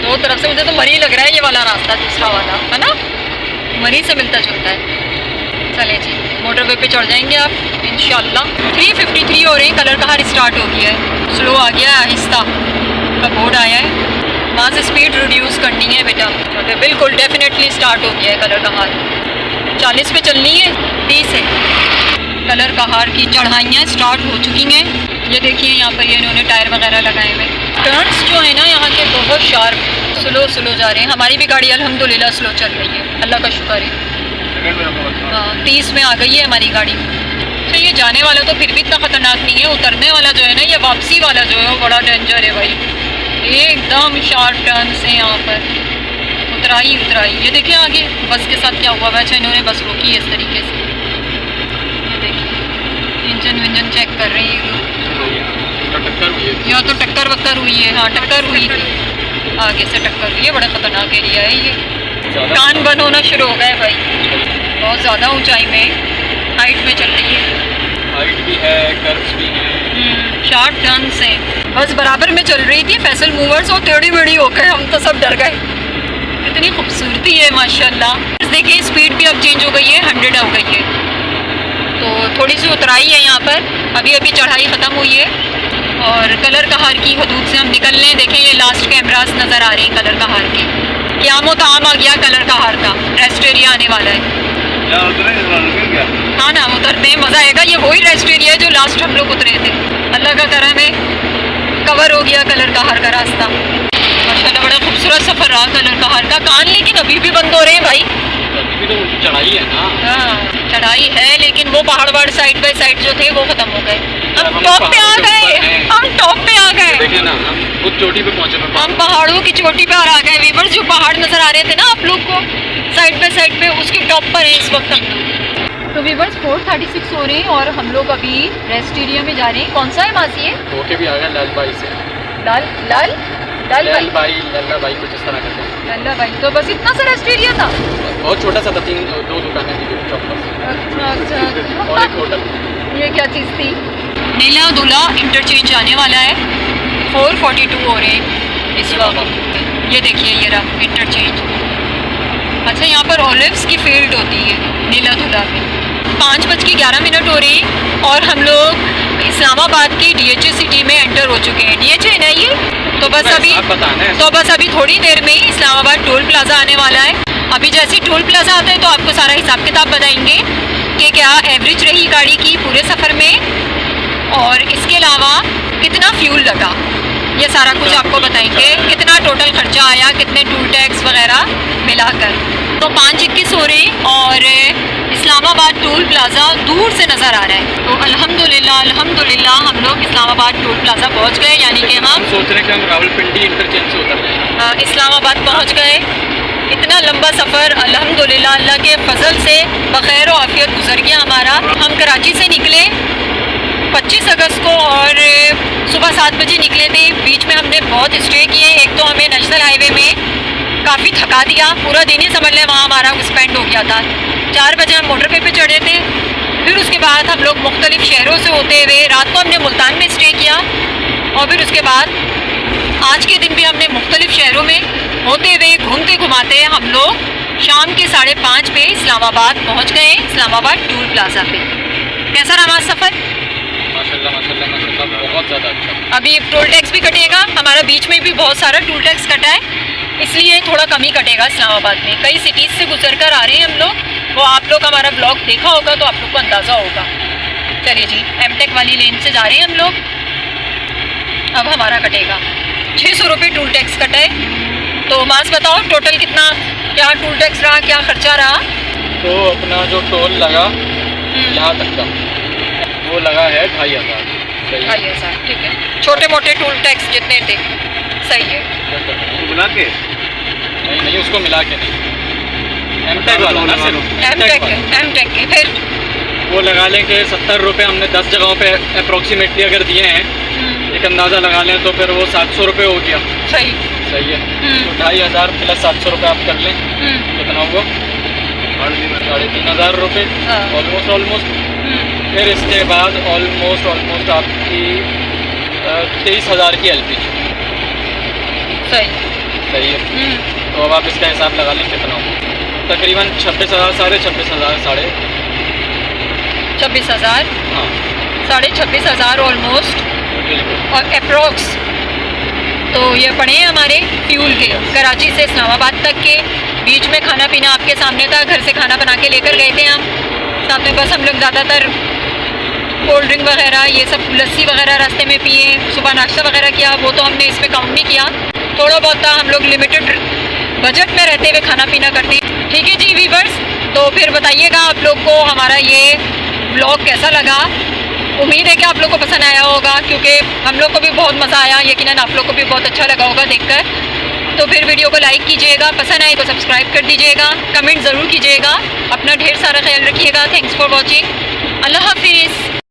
दो तरफ से। मुझे तो मरी लग रहा है ये वाला रास्ता, दूसरा वाला है ना, मरी से मिलता जुलता है। चले जी मोटरवे पे चढ़ जाएंगे आप इंशाल्लाह। 353 हो रहे हैं, कलर कहार स्टार्ट हो गया है, स्लो आ गया है, आहिस्ता का बोर्ड आया है। वहाँ से स्पीड रिड्यूस करनी है बेटा, तो बिल्कुल डेफिनेटली स्टार्ट हो गया है कलर कहार। 40 पे चलनी है, 30 है। कलर कहार की चढ़ाइयाँ स्टार्ट हो चुकी हैं। ये देखिए यहाँ पर ये इन्होंने टायर वगैरह लगाए हुए। टर्न्स जो है ना यहाँ के बहुत शार्प, स्लो जा रहे हैं। हमारी भी गाड़ी अल्हम्दुलिल्लाह स्लो चल रही है, अल्लाह का शुक्र है। हाँ 30 में आ गई है हमारी गाड़ी। तो ये जाने वाला तो फिर भी इतना ख़तरनाक नहीं है, उतरने वाला जो है ना, ये वापसी वाला जो है वो बड़ा डेंजर है भाई। एकदम शार्प टर्न्स हैं यहाँ पर, उतराई। ये देखिए आगे बस के साथ क्या हुआ। वैसे इन्होंने बस रोकी है इस तरीके से। ये देखिए इंजन विंजन चेक कर रहे हैं ये लोग। यहाँ तो टक्कर वक्कर हुई है। हाँ टक्कर हुई थी, आगे से टक्कर हुई है। बड़ा ख़तरनाक एरिया है ये, कान बंद होना शुरू हो गए भाई। बहुत ज़्यादा ऊंचाई में, हाइट में चल रही है। हाइट भी है, कर्व्स भी हैं। शार्प टर्न्स हैं। बस बराबर में चल रही थी, फैसल मूवर्स और टेढ़ी मेढ़ी हो गए, हम तो सब डर गए। इतनी खूबसूरती है माशाल्लाह। देखिए स्पीड भी अब चेंज हो गई है, 100 हो गई है। तो थोड़ी सी उतराई है यहाँ पर, अभी चढ़ाई ख़त्म हुई है और कलर कहार की हदूद से हम निकल रहे हैं। देखें ये लास्ट कैमरास नज़र आ रहे हैं कलर कहार के। क़यामत आम आ गया कलर कहार का, रेस्ट एरिया आने वाला है। हाँ ना उतरते हैं, मज़ा आएगा। ये वही रेस्ट एरिया है जो लास्ट हम लोग उतरे थे। अल्लाह का करम है, कवर हो गया कलर कहार का रास्ता। माशाल्लाह बड़ा खूबसूरत सफ़र रहा कलर कहार का। कान लेकिन अभी भी बंद हो रहे हैं भाई। अभी तो चढ़ाई है ना। हाँ चढ़ाई है, लेकिन वो पहाड़ साइड बाय साइड जो थे वो ख़त्म हो गए। हम टॉप पे आ गए, हम टॉप पे आ गए। देखिए ना हम खुद चोटी पे पहुंचे। हम पहाड़ों की चोटी पे आ गए। वीवर्स जो पहाड़ नज़र आ रहे थे ना आप लोग को साइड बाय साइड पे, उसके टॉप पर है इस वक्त हम लोग। तो वीवर्स 4:36 हो रहे हैं और हम लोग अभी रेस्ट एरिया में जा रहे हैं। कौन सा है मासी? होके भी आ गया लाल भाई से। लाल भाई कुछ इस तरह करते हैं। लल्ला भाई। तो बस इतना सा रेस्ट एरिया था, बहुत छोटा सा था, 2 दुकानें थी गिफ्ट शॉप पर और एक होटल। ये क्या चीज़ थी? नीला दूल्हा इंटरचेंज आने वाला है। 4:42 हो रहे हैं इस वक्त। ये देखिए ये रहा इंटरचेंज। अच्छा यहाँ पर ऑलिव्स की फील्ड होती है नीला दूल्हा में। 5:11 हो रही और हम लोग इस्लामाबाद की DHA सिटी में एंटर हो चुके हैं। DHA ना ये तो बस अभी थोड़ी देर में ही इस्लामाबाद टोल प्लाज़ा आने वाला है। अभी जैसे टोल प्लाज़ा आता है तो आपको सारा हिसाब किताब बताएंगे कि क्या एवरेज रही गाड़ी की पूरे सफ़र में और इसके अलावा कितना फ्यूल लगा, ये सारा कुछ आपको बताएंगे। कितना टोटल खर्चा आया, कितने टूल टैक्स वगैरह मिलाकर। तो 5:21 हो रहे और इस्लामाबाद टोल प्लाज़ा दूर से नज़र आ रहा है। तो अल्हम्दुलिल्लाह हम लोग इस्लामाबाद टोल प्लाज़ा पहुंच गए। यानी कि हम सोच रहे हैं कि हम रावलपिंडी इंटरचेंज से उतर रहे हैं। इस्लामाबाद पहुंच गए। इतना लंबा सफ़र अल्हम्दुलिल्लाह अल्लाह के फजल से बखैर और आफियत गुजर गया हमारा। हम कराची से निकले 25 अगस्त को और सुबह 7 बजे निकले थे। बीच में हमने बहुत स्टे किए। एक तो हमें नेशनल हाईवे में काफ़ी थका दिया, पूरा दिन ही समझ लें वहाँ हमारा स्पेंड हो गया था। 4 बजे हम मोटरवे पे चढ़े थे। फिर उसके बाद हम लोग मुख्तलिफ शहरों से होते हुए रात को हमने मुल्तान में स्टे किया और फिर उसके बाद आज के दिन भी हमने मुख्तलिफ शहरों में होते हुए घूमते घुमाते हम लोग शाम के 5:30 पे इस्लामाबाद पहुँच गए, इस्लामाबाद टोल प्लाज़ा पे। कैसा रहा सफ़र? माशाल्लाह अच्छा, बहुत ज़्यादा अच्छा। अभी टोल टैक्स भी कटेगा, हमारा बीच में भी बहुत सारा टोल टैक्स कटा है, इसलिए थोड़ा कम ही कटेगा इस्लामाबाद में। कई सिटीज़ से गुजर कर आ रहे हैं हम लोग, वो आप लोग हमारा ब्लॉग देखा होगा तो आप लोग को अंदाज़ा होगा। चलिए जी, एमटेक वाली लेन से जा रहे हैं हम लोग। अब हमारा कटेगा 600 रुपये टोल टैक्स कटा है। तो मास बताओ टोटल कितना, क्या टोल टैक्स रहा, क्या खर्चा रहा? तो अपना जो टोल लगा यहाँ तक का वो लगा है 2500। सही है। 2500, ठीक है। छोटे मोटे टोल टैक्स जितने थे, सही है। उसको बुला के नहीं नहीं, उसको मिला के नहीं, एमटेक वाला ना, सिर्फ एमटेक के फिर वो लगा लें कि 70 रुपये हमने 10 जगहों पे अप्रोक्सीमेटली अगर दिए हैं, एक अंदाज़ा लगा लें तो फिर वो 700 रुपये हो गया। सही। सही है। तो 2500 प्लस 700 रुपये आप कर लें, कितना हुआ? 3,500 रुपये ऑलमोस्ट। फिर इसके बाद ऑलमोस्ट आपकी 23,000 की LPG। सही। सही है। तो अब आप इसका हिसाब लगा लें कितना होगा, तकरीबन 26,000, 26,500, 26,000, हाँ 26,500 ऑलमोस्ट बिल्कुल। और अप्रोक्स तो ये पड़े हैं हमारे फ्यूल के, कराची से इस्लामाबाद तक के। बीच में खाना पीना आपके सामने था, घर से खाना बना के लेकर गए थे हम साथ में। बस हम लोग ज़्यादातर कोल्ड ड्रिंक वगैरह, ये सब लस्सी वगैरह रास्ते में पिए। सुबह नाश्ता वगैरह किया, वो तो हमने इसमें काउंट नहीं किया। थोड़ा बहुत था, हम लोग लिमिटेड बजट में रहते हुए खाना पीना करते हैं। ठीक है जी व्यूअर्स, तो फिर बताइएगा आप लोग को हमारा ये व्लॉग कैसा लगा। उम्मीद है कि आप लोग को पसंद आया होगा, क्योंकि हम लोग को भी बहुत मज़ा आया, यकीनन आप लोग को भी बहुत अच्छा लगा होगा देखकर। तो फिर वीडियो को लाइक कीजिएगा, पसंद आए तो सब्सक्राइब कर दीजिएगा, कमेंट ज़रूर कीजिएगा। अपना ढेर सारा ख्याल रखिएगा। Thanks for watching. अल्लाह हाफिज़।